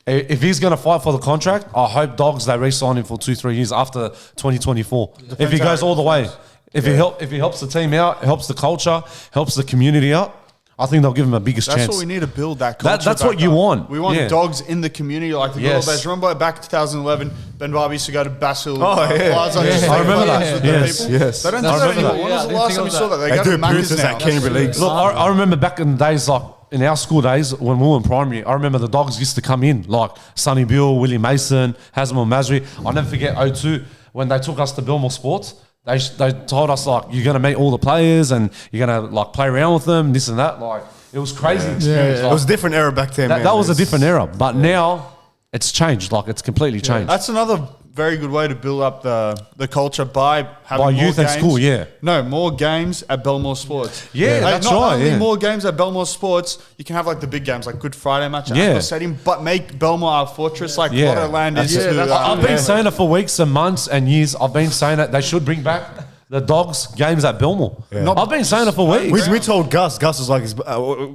C: if he's going to fight for the contract, I hope Dogs they re-sign him for 2-3 years after 2024. If he goes all the way, if he helps the team out, helps the culture, helps the community out, I think they'll give him a biggest
D: That's
C: chance.
D: what we need to build that culture.
C: That's
D: back
C: what you
D: up.
C: want.
D: We want
C: Yeah.
D: dogs in the community like the
C: Yes.
D: Bulldogs. Remember back in 2011, Ben Barber used to go to Basil.
A: Oh, yeah.
D: Plaza,
B: Yeah.
D: just
B: I
D: take
C: remember
D: photos
C: that.
D: with the
C: Yes,
D: people.
A: yes.
D: They don't do
C: I
D: that
C: remember
D: anymore.
C: that.
D: When was the
E: Yeah, I
D: last
E: didn't
D: time we
E: think
D: saw
E: of
D: that?
E: that.
D: They
A: They
D: go
A: do
D: to Maccas
A: appearances
D: now.
A: at Canterbury Leagues.
C: Look, I remember back in the days, like in our school days when we were in primary, I remember the Dogs used to come in, like Sonny Bill, Willie Mason, Hasmul Masri. I'll never forget 02 when they took us to Belmore Sports. They told us like you're gonna meet all the players and you're gonna like play around with them, this and that. Like it was crazy experience.
B: Yeah.
A: It
C: Like,
A: was a different era back then. man.
C: that was a
A: It's-
C: different era, but now it's changed. Like it's completely changed.
D: That's another very good way to build up the culture by having
C: By
D: more
C: youth and
D: games.
C: school, yeah.
D: No, more games at Belmore Sports.
C: Yeah, that's
D: not
C: right,
D: only
C: yeah.
D: more games at Belmore Sports, you can have like the big games, like Good Friday match at
C: Yeah.
D: Ascot Stadium, but make Belmore our fortress like
C: Yeah.
D: Lottoland is
C: That's it.
D: to...
C: I've been saying it for weeks and months and years. I've been saying that they should bring back the Dogs games at Belmore. I've been saying it for weeks.
A: We told Gus was like,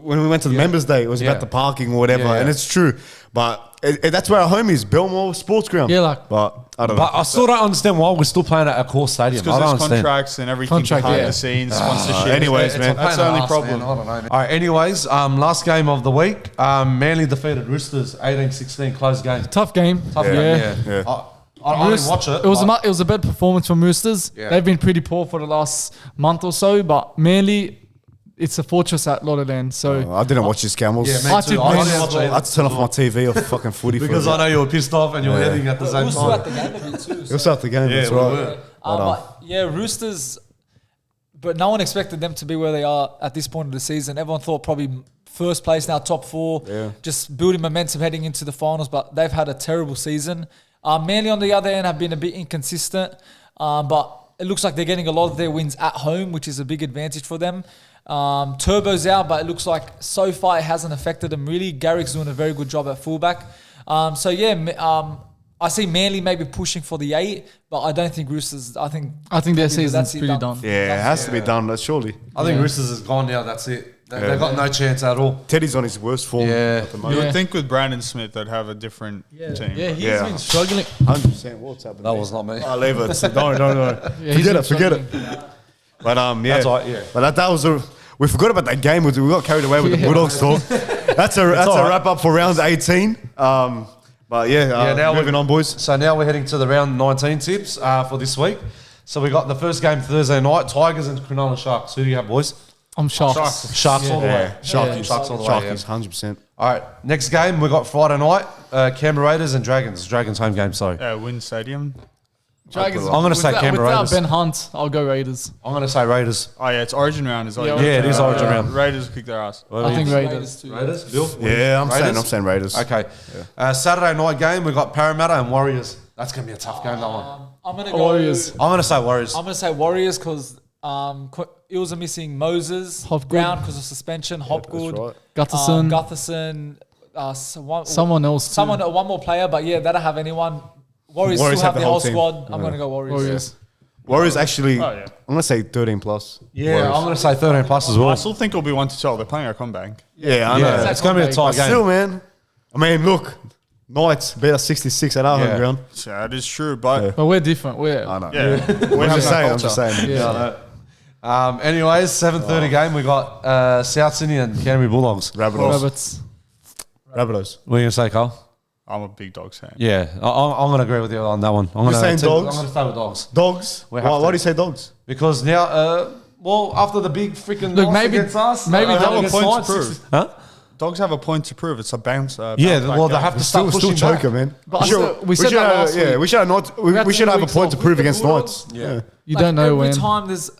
A: when we went to the Members Day, it was about the parking or whatever, and it's true. But that's where our home is, Belmore Sports Ground.
B: Yeah, like-
A: But I don't know.
C: But I still don't understand why we're still playing at a core stadium. I
D: Because
C: don't
D: there's
C: understand.
D: contracts and everything behind the scenes, sponsorship.
A: anyways, man.
D: That's the only problem.
C: I don't know, man. All right, anyways, last game of the week. Manly defeated Roosters 18-16, close game.
B: Tough game.
C: Tough
B: Yeah.
C: game, yeah. I didn't watch it.
B: It was a bad performance from Roosters.
C: Yeah.
B: They've been pretty poor for the last month or so, but mainly it's a fortress at Lottoland. So
A: I didn't watch this game.
C: Yeah, me
B: I
C: too.
B: took
C: I
B: Manly
C: didn't
B: as
C: watch
B: well.
C: it
A: I had to turn off my TV or fucking footy
C: because
A: for
C: I know you were pissed off and you were heading at the same
E: Also at
C: time.
E: the game of it too.
A: It was at the game.
C: Yeah,
A: that's
C: we
A: right.
C: were.
E: But yeah, Roosters, but no one expected them to be where they are at this point of the season. Everyone thought probably first place now, top four, just building momentum heading into the finals, but they've had a terrible season. Manly, on the other end, have been a bit inconsistent, but it looks like they're getting a lot of their wins at home, which is a big advantage for them. Turbo's out, but it looks like so far it hasn't affected them really. Garrick's doing a very good job at fullback. I see Manly maybe pushing for the 8, but I don't think Roosters. I think
B: their season's
E: that's it
B: pretty done.
A: Yeah, it has to be done, surely.
C: I think Roosters is gone now. That's it. They've got no chance at all.
A: Teddy's on his worst form
C: Yeah.
A: at the
D: You
A: moment.
D: would think with Brandon Smith they'd have a different team.
B: Yeah, he's
A: Yeah.
B: been struggling.
A: 100%. What's happening?
C: That was not me.
A: I'll leave it. No.
B: Yeah, he's been
A: Forget it.
B: struggling.
A: But yeah.
C: That's right, yeah.
A: But that was we forgot about that game. We got carried away with the Bulldogs talk. That's a
C: all right.
A: wrap up for round 18. But
C: now
A: moving on, boys.
C: So now we're heading to the round 19 tips for this week. So we got the first game Thursday night, Tigers and Cronulla Sharks. Who do you have, boys?
B: I'm shocked.
C: Sharks all the way.
A: Sharkies.
C: Sharks all the way, yeah.
A: Sharkies, 100%.
C: All right, next game we got Friday night, Canberra Raiders and Dragons. Dragons home game, sorry.
D: Win Stadium.
B: Dragons.
C: I'm gonna say Canberra
B: without
C: Raiders.
B: Ben Hunt, I'll go Raiders.
C: I'm going to say Raiders.
D: Oh yeah, it's Origin round as well.
B: Yeah,
C: it is Origin round.
D: Raiders kick their ass.
B: I think Raiders too.
C: Raiders, Bill?
A: Yeah, I'm
C: Raiders?
A: saying Raiders.
C: Okay. Saturday night game, we got Parramatta and Warriors. That's going to be a tough game, that one.
E: I'm gonna go
B: Warriors.
C: I'm going to say Warriors.
E: I'm gonna say Warriors because Eels are missing Moses,
B: Hopgood.
E: Brown because of suspension, Hopgood,
A: right.
B: Gutherson.
E: Gutherson,
B: Someone else. too.
E: one more player, but yeah, they don't have anyone. Warriors
A: Warriors
E: still
A: have
E: have
A: the
E: the
A: whole
E: whole
A: team.
E: squad. I'm gonna go Warriors.
B: Warriors.
A: Warriors actually,
D: Oh, yeah.
A: I'm going to say 13 plus.
C: Yeah, I'm going to say 13 plus as well.
D: I still think it'll be 1-12. They're playing our comeback.
A: Yeah, I know.
C: Yeah, it's going to be a tight
A: But
C: game.
A: still, man. I mean, look, Knights beat us 66 at our
C: Yeah.
A: home ground.
D: So that is true, but
B: But we're different. We're
A: I know.
D: yeah, we
A: I'm
D: have
A: just
D: no
A: saying. I'm
D: culture.
A: just saying.
B: yeah.
C: Anyways, 7:30 game, we got South Sydney and Canterbury Bulldogs.
A: Rabbitohs.
B: Rabbits.
A: Rabbitohs.
C: What are you going to say, Carl?
D: I'm a big Dogs fan.
C: Yeah, I'm going to agree with you on that one. I'm
A: You're
C: gonna
A: saying Dogs?
C: I'm going to stay with Dogs.
A: Dogs.
C: We have
A: Why
C: to.
A: do you say dogs?
C: Because now, after the big freaking
B: Look,
C: loss
B: maybe-
C: against us,
B: maybe
C: they
B: they have a
C: against
D: point to
C: Knights,
D: prove.
C: 60 Huh?
D: Dogs have a point to prove. It's a bounce.
C: Yeah,
D: bounce back
C: well, they
D: game.
C: have to start
A: Still
C: pushing back.
A: choker, man.
B: But we said
A: should
B: that
A: have,
B: last week.
A: we should have not. We
B: had
A: should
B: 2
A: have a
B: weeks
A: point
B: off.
A: to prove
E: With the
A: against Knights.
E: Bulldogs,
A: Yeah.
B: You don't know
E: every
B: when.
E: time there's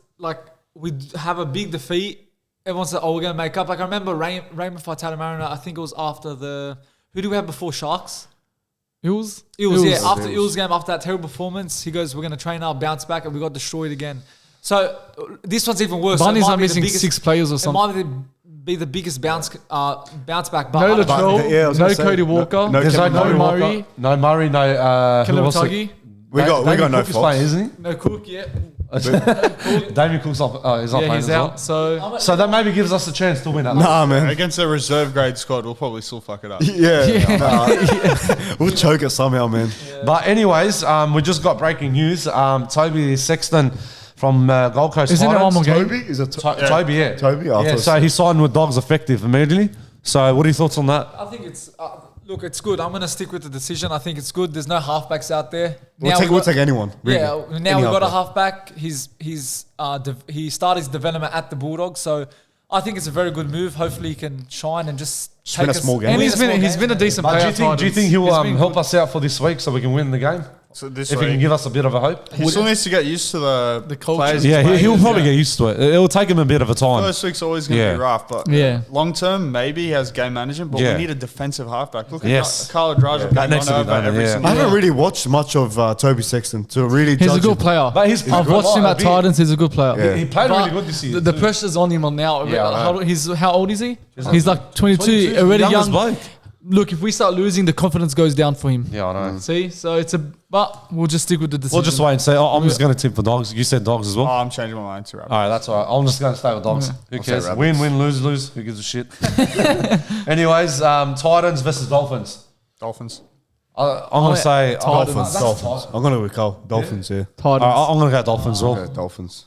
E: we have a big defeat, everyone said, "Oh, we're gonna make up." Like I remember Raymond Faitala-Mariner. I think it was after who do we have before Sharks?
B: Eels.
E: Eels, yeah. After Eels game, after that terrible performance, he goes, "We're gonna train our bounce back," and we got destroyed again. So this one's even worse.
B: Bunny's
E: So it
B: not
E: might be the
B: missing
E: biggest-
B: 6 players or
E: It
B: something.
E: might be the biggest bounce back. But
B: No
E: I don't-
B: Latrell.
A: yeah, I was
B: No
A: gonna say,
B: Cody
A: no-
B: Walker.
A: no
C: There's
A: Kevin
C: no
A: Murray.
B: Murray.
C: No Murray, no. Who
B: Caleb
C: else?
B: Tuggy.
A: We got
C: Damien
A: no
C: Cook is
A: Fox.
C: playing, isn't he?
E: No Cook, yeah.
C: Damien Cook's not. Oh, he's not
B: Yeah,
C: playing
B: he's
C: as well.
B: out. So
C: So that maybe gives us a chance to win it.
A: Nah, man.
D: Against a reserve grade squad, we'll probably still fuck it up.
A: Yeah. We'll choke it somehow, man.
C: But anyways, we just got breaking news. Toby Sexton from Gold Coast
B: Isn't there one
C: Titans.
B: more game?
A: Toby? Is it
C: Toby, yeah.
A: Toby? I
C: Yeah,
A: thought-
C: so he signed with Dogs effective immediately. So what are your thoughts on that?
E: I think it's look, it's good. I'm gonna stick with the decision. I think it's good. There's no halfbacks out there.
A: We'll take anyone. Really.
E: Yeah, now
A: Any
E: we've got a
A: halfback.
E: halfback. He started his development at the Bulldogs, so I think it's a very good move. Hopefully, he can shine and just
A: win
E: take
A: a small game.
B: and
E: win
B: he's
E: a small
B: been
E: game.
B: a decent
C: But
B: player.
C: do you think
B: at
C: he'll
B: Titans. He's been
C: help
B: good.
C: us out for this week so we can win the game?
D: So this
C: If he can
D: week,
C: give us a bit of a hope.
D: he still needs to get used to the
B: culture.
D: players.
C: Yeah, he'll
D: players,
C: probably get used to it. It'll take him a bit of a time.
D: First week's always going to
C: Yeah.
D: be rough, but
B: Yeah.
D: long term, maybe he has game management, but
C: Yeah.
D: we need a defensive halfback. Look
C: Yes.
D: at Carl Draja
C: That
D: being
C: needs
D: on
C: to be
D: over
C: done,
D: every
C: yeah.
D: single
A: I haven't
D: week.
A: really watched much of Toby Sexton to really
B: He's
A: judge
B: a good
A: him.
B: player.
C: But he's
B: I've watched him at Titans. He's a good player.
A: Yeah.
C: He played
B: But
C: really good this year.
B: The
C: too.
B: pressure's on him on now.
C: Yeah, I know.
B: How old is he? He's like 22, already
C: youngest
B: young.
C: bloke.
B: Look, if we start losing, the confidence goes down for him.
C: Yeah, I know.
B: See, so but we'll just stick with the decision.
C: We'll just wait and see. I'm just going to tip for Dogs. You said Dogs as well.
D: Oh, I'm changing my mind to Rabbits.
C: All right, that's all right. I'm just going to stay with Dogs. Who cares?
A: Rabbits.
C: Win, win, lose, lose. Who gives a shit? Anyways, Titans versus Dolphins.
D: Dolphins.
C: I'm going to say
A: Dolphins.
C: That's
A: Dolphins. I'm going to go Dolphins, yeah.
B: Titans.
C: I'm going to go Dolphins as well.
A: Yeah, Dolphins.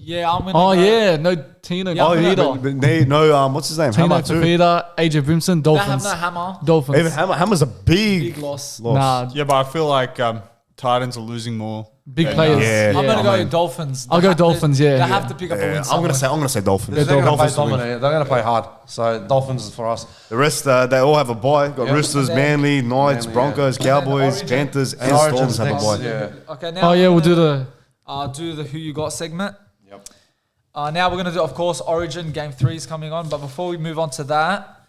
E: Yeah, I'm gonna.
B: Oh
E: go.
B: yeah, no Tino
E: Yeah,
B: Fafita.
A: But they, no, what's his name?
B: Tino
A: Hammer too.
B: Fafita, AJ Brimson,
E: They have
B: Dolphins.
E: no hammer.
B: Dolphins.
A: Even Hammer's a big
E: Big loss.
A: loss.
B: Nah,
D: Yeah, but I feel like Titans are losing more.
B: big
D: than
B: players.
A: Yeah.
E: I'm gonna
A: I
E: go
A: mean-
E: Dolphins.
B: I'll go Dolphins, yeah.
E: They
B: Yeah.
E: have to pick up a win.
A: Yeah, I'm
E: somewhere.
A: gonna say Dolphins.
C: They're going to play
A: Dolphins to win.
C: dominant. They're going to play hard. So Dolphins is for us.
A: The rest, they all have a bye. Got
C: Yeah.
A: Roosters,
E: And then-
A: Manly, Knights,
C: Manly,
A: Broncos,
E: And then
A: Cowboys,
E: Origin.
A: Panthers, and
C: Origins
A: Storms have a
C: next,
A: bye.
C: yeah.
E: Okay, now.
B: Oh yeah,
E: we're
B: we'll do
E: gonna,
B: the.
E: do the who you got segment.
C: Yep.
E: Now we're gonna do, of course, Origin Game 3 is coming on. But before we move on to that,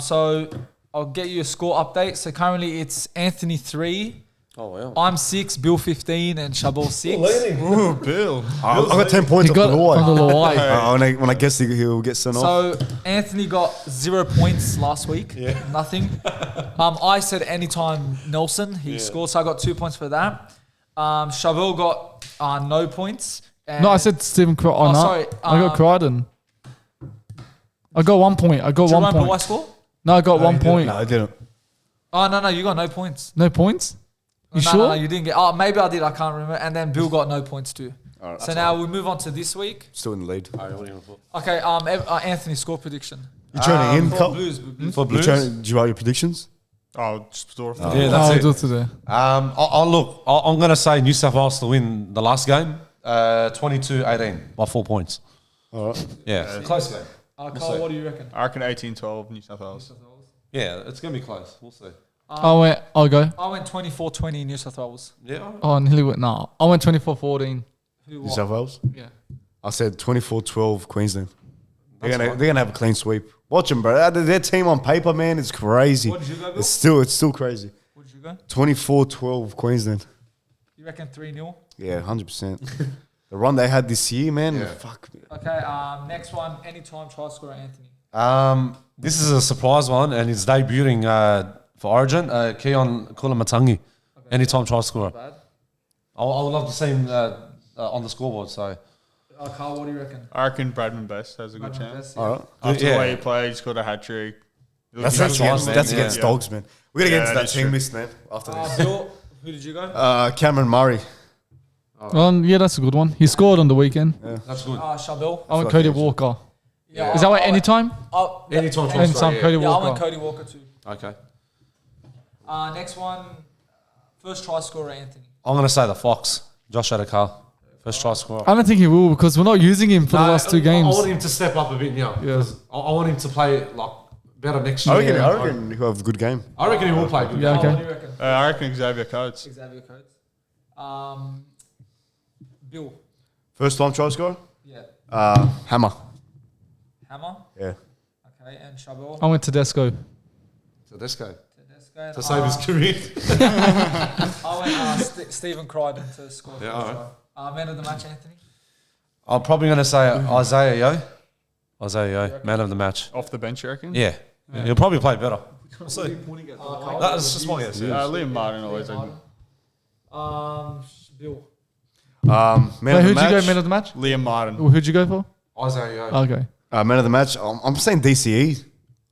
E: so I'll get you a score update. So currently it's Anthony 3,
C: Oh, wow.
E: I'm 6, Bill 15, and Shabal 6.
D: Ooh, Bill.
A: I got 10 points
B: He
A: off
B: got
A: the
B: it
A: Luai.
B: from the Luai.
A: When I guess he'll get sent off.
E: So Anthony got 0 points last week. Nothing. I said anytime Nelson, he scored, so I got 2 points for that. Shabal got no points. And
B: No, I said Stephen Crichton.
E: Oh,
B: no,
E: sorry,
B: I got Crichton. I got 1 point. I got
E: do you
B: 1
E: remember
B: point.
E: what I scored?
B: No, I got 1 point.
A: No, I didn't.
E: Oh, no, you got no points.
B: No points? You
E: no,
B: sure?
E: No, you didn't get. Oh, maybe I did. I can't remember. And then Bill got no points too. So now we move on to this week.
A: Still in the lead.
E: Okay. Anthony score prediction.
A: You turning in,
E: For
A: Col?
E: Blues.
C: For
A: You
C: Blues?
A: turning, do you write your predictions?
D: Oh, just store off.
C: Yeah,
B: I'll
C: that's
B: do
C: it.
B: it today.
C: Look, I'm going to say New South Wales to win the last game, 22-18 by 4 points.
A: All right.
C: Yeah, close game.
E: Carl, what do you reckon?
D: I reckon 18-12 New South Wales.
C: Yeah, it's going to be close. We'll see.
B: I'll go.
E: I went 24-20 New South Wales.
C: Yeah.
B: Oh, nearly went. No, I went 24-14.
E: Who
A: New
E: won?
A: South Wales?
B: Yeah.
A: I said 24-12 Queensland. They're gonna have a clean sweep. Watch them, bro. Their team on paper, man, it's crazy.
E: What did you go, Bill?
A: It's still crazy.
E: What did you go?
A: 24-12 Queensland.
E: You reckon 3-0?
A: Yeah, 100%. The run they had this year, man. Fuck.
E: Okay. Next one. Anytime try scorer Anthony.
C: This is a surprise one, and he's debuting for Origin, Keon Kulamatangi. Anytime try scorer.
E: Bad.
C: I would love to see him on the scoreboard. So
E: Carl, what do you reckon?
D: I reckon Bradman Best has a good
E: Bradman
D: chance.
E: Best, yeah.
A: All right.
D: After
C: Yeah.
D: the way he played, he scored a hat trick.
A: That's
C: nice,
A: against
C: man.
A: Dogs, man. We're gonna get into
D: that
A: that
D: is
A: team
D: true.
A: list, man. After this.
E: Bill, who did you go?
A: Cameron Murray.
B: Yeah, that's a good one. He scored on the weekend.
C: that's good.
E: Shabal.
B: I went Cody Walker.
E: Yeah.
B: Is that what? Anytime?
C: Anytime try
B: Anytime,
C: scorer. Yeah.
B: Cody
E: Yeah, I went
B: Walker.
E: Cody Walker too.
C: Okay.
E: Next one. First try scorer Anthony.
C: I'm going to say the Fox, Josh Adokar. First try scorer.
B: I don't think he will because we're not using him for the last 2 games.
C: I want him to step up a bit now. Because I want him to play like better next year.
A: I reckon he'll have a good game.
C: I reckon he will play good.
B: Yeah,
E: Carl,
B: okay.
E: what do you reckon?
D: I reckon Xavier Coates.
E: Xavier Coates. Bill.
A: First time try scorer?
E: Yeah.
A: Hammer.
E: Hammer.
A: Yeah.
E: Okay. And Shabal.
B: I went to Desco.
C: So let's go.
E: Tedesco.
C: To save his career.
E: I went Stephen Crichton to score.
C: Yeah,
E: first try. Man of the match, Anthony.
C: I'm probably going to say Isaiah Yo. Isaiah Yo, man of the match.
D: Off the bench, you reckon?
C: Yeah. He'll probably play better. We'll see.
E: Carl.
C: That's just my guess. Yeah.
D: Liam Martin always.
E: Bill.
A: Man
B: Wait,
A: of the
B: who'd you
A: match.
B: go man of the match?
D: Liam Martin.
B: Who'd you go for?
C: Isaiah Yo.
B: Okay.
A: Man of the match. I'm saying DCE.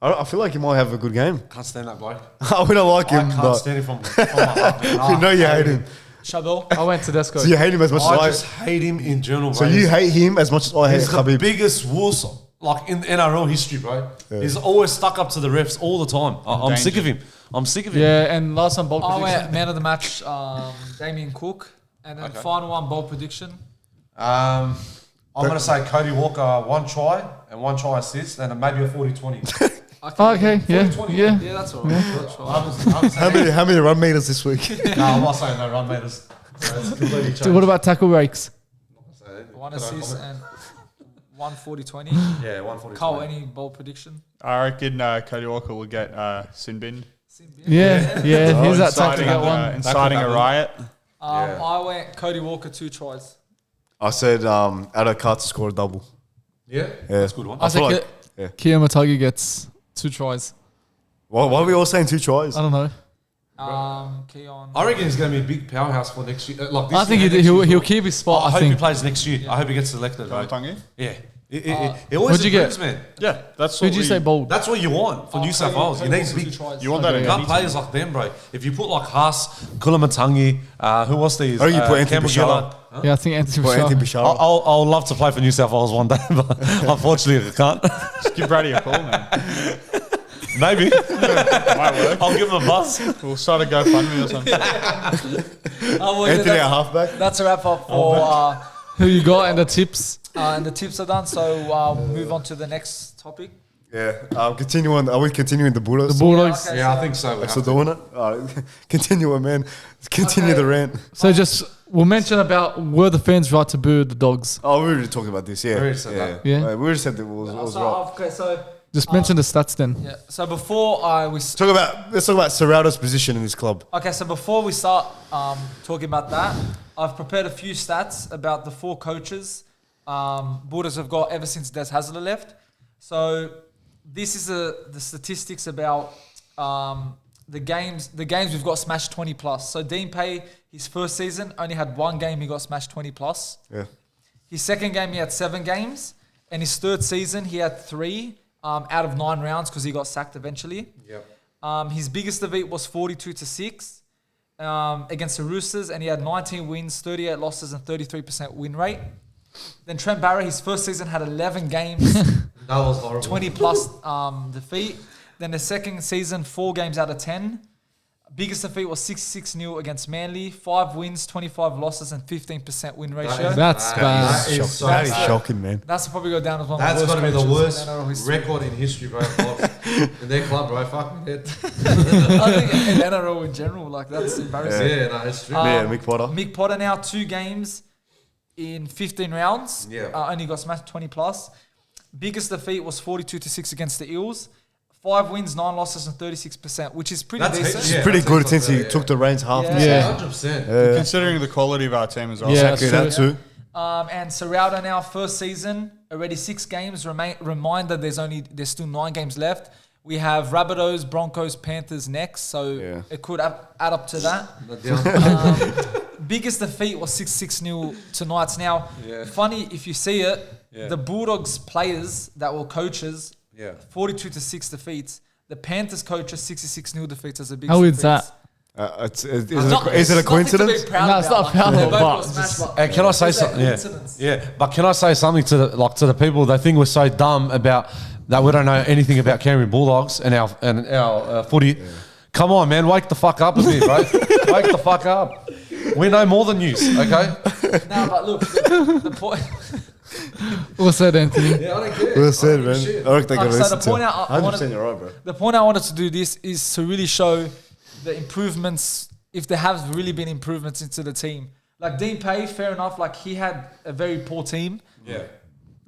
A: I feel like he might have a good game.
C: Can't stand that bloke.
A: We don't like him,
C: I can't
A: but
C: stand him from my heart, man.
A: we know you hate him.
E: Shabal.
B: I went to Desco.
A: So you hate him as much as
C: I
A: I.
C: just hate him in general, bro.
A: So you hate him as much as I hate
C: He's the
A: Khabib.
C: biggest wuss like in NRL history, bro. He's always stuck up to the refs all the time. I'm sick of him. I'm sick of him.
B: Yeah, and last time bold
E: I
B: prediction.
E: went man of the match, Damien Cook. And then final one, bold prediction.
C: I'm going to say Cody Walker 1 try and 1 try assist and maybe a 40-20.
B: Okay, yeah.
E: Yeah, that's all right.
A: How many run meters this week?
C: No, I'm not saying no run meters. So it's completely changed.
B: So what about tackle breaks?
E: One assist and 140-20.
C: Yeah, 140.
E: Carl, any bold prediction?
D: I reckon Cody Walker will get sin binned.
B: Yeah. Here's that tactic at one.
D: Inciting a riot.
E: I went Cody Walker 2 tries.
A: I said Addo Carter scored a double.
C: Yeah, that's a good one.
B: I
A: feel
B: think
A: like-
B: Kia Matagi gets 2 tries.
A: Why are we all saying 2 tries?
B: I don't know.
E: Keon.
C: I reckon he's going to be a big powerhouse for next year. Like this
B: I think
C: year, next
B: he'll
C: year.
B: keep his spot.
C: I hope
B: think.
C: he plays next year. I hope he gets selected, right?
D: Tangi?
C: Yeah. It always
B: What'd you get?
C: improves, man.
D: Yeah, that's
B: Who'd you say bold?
C: That's what you want for New South Wales. You need big.
D: You want that in
C: Gun
D: any
C: players like them, bro. If you put like Haas, Kulamantangi, who else these?
A: I think you put Anthony
C: Campbell
A: Bishara.
C: Gillard.
B: Yeah, I think Anthony
A: Or Anthony
B: Bishara.
A: Bishara.
C: I'll love to play for New South Wales one day, but unfortunately I can't.
D: Just give Brady a call, man.
C: Maybe.
D: Might work.
C: I'll give him a buzz.
D: We'll start a GoFundMe or something.
A: Anthony, our halfback.
E: That's a wrap up for
B: Who you got and the tips?
E: and the tips are done. So we'll move on to the next topic.
A: Yeah. Are we continuing the Bulldogs?
B: The Bulldogs.
E: Okay,
C: Yeah, I
E: so-
C: think so.
A: Still doing it? Continue it, man. Continue
E: Okay.
A: the rant.
B: So just we'll mention about were the fans right to boo the Dogs?
A: Oh, we already talked about this. Yeah.
C: We already said that.
B: Yeah.
A: We already said that it was
E: So,
A: right.
E: okay, so
B: Just mention the stats then.
E: yeah. So before
A: Let's talk about Serrato's position in this club.
E: before we start talking about that, I've prepared a few stats about the 4 coaches Bulldogs have got ever since Des Hasler left. So this is the statistics about the games we've got smashed 20 plus. So Dean Pay, his first season only had 1 game he got smashed 20 plus.
A: Yeah.
E: His second game he had 7 games, and his third season he had 3 out of 9 rounds because he got sacked eventually.
C: Yep.
E: His biggest defeat was 42-6 against the Roosters, and he had 19 wins, 38 losses, and 33% win rate. Then Trent Barrett, his first season had 11 games,
C: That was horrible.
E: 20 plus defeat. Then the second season, 4 games out of 10. Biggest defeat was 66-0 against Manly, 5 wins, 25 losses, and 15% win ratio.
B: That's bad.
C: That is so
A: That is
C: bad.
A: shocking, man.
E: That's probably go down as one
C: That's
E: of the
C: got
E: worst
C: to be the
E: coaches
C: worst
E: in NRL history.
C: record in history, bro. In their club, bro. Fuck me, dead.
E: I think in NRL in general, like that's embarrassing.
C: Yeah, no, it's true.
A: Yeah, Mick Potter.
E: Mick Potter now 2 games in 15 rounds.
C: Yeah.
E: Only got smashed 20 plus. Biggest defeat was 42-6 against the Eels. 5 wins, 9 losses, and 36%, which is pretty
C: That's
E: decent.
C: yeah,
A: Pretty
C: that's
A: good
C: excellent,
A: since he
C: yeah.
A: took the reins half.
E: Yeah.
A: the
B: Yeah.
C: 100%.
D: Considering the quality of our team as well.
B: Yeah.
A: Exactly
B: that's
A: that
B: true.
A: too.
E: And Serraldo now first season, already 6 games. Reminder, there's still 9 games left. We have Rabbitohs, Broncos, Panthers next, so
A: Yeah.
E: it could add up to that. Biggest defeat was 6-0 to Knights. Now, funny if you see it, the Bulldogs players that were coaches, 42-6 defeats. The Panthers coaches 66-0 defeats as a big.
B: How is that?
A: Is it a coincidence?
B: No, it's not proud of, but
C: And can I say something? Yeah, but can I say something to the people? They think we're so dumb about that. We don't know anything about Canberra Bulldogs and our footy. Come on, man, wake the fuck up a bit, bro. Wake the fuck up. We know more than you, okay?
E: No, but look, the point.
B: what's that, Anthony?
C: Yeah, I don't care.
A: Well said, man. I reckon they gotta
E: So
A: listen
E: the
A: to
E: point
A: it.
E: out, I
A: 100%
E: wanted,
A: you're right, bro.
E: the point I wanted to do this is to really show the improvements, if there have really been improvements into the team. Like Dean Pay, fair enough. Like he had a very poor team.
C: Yeah.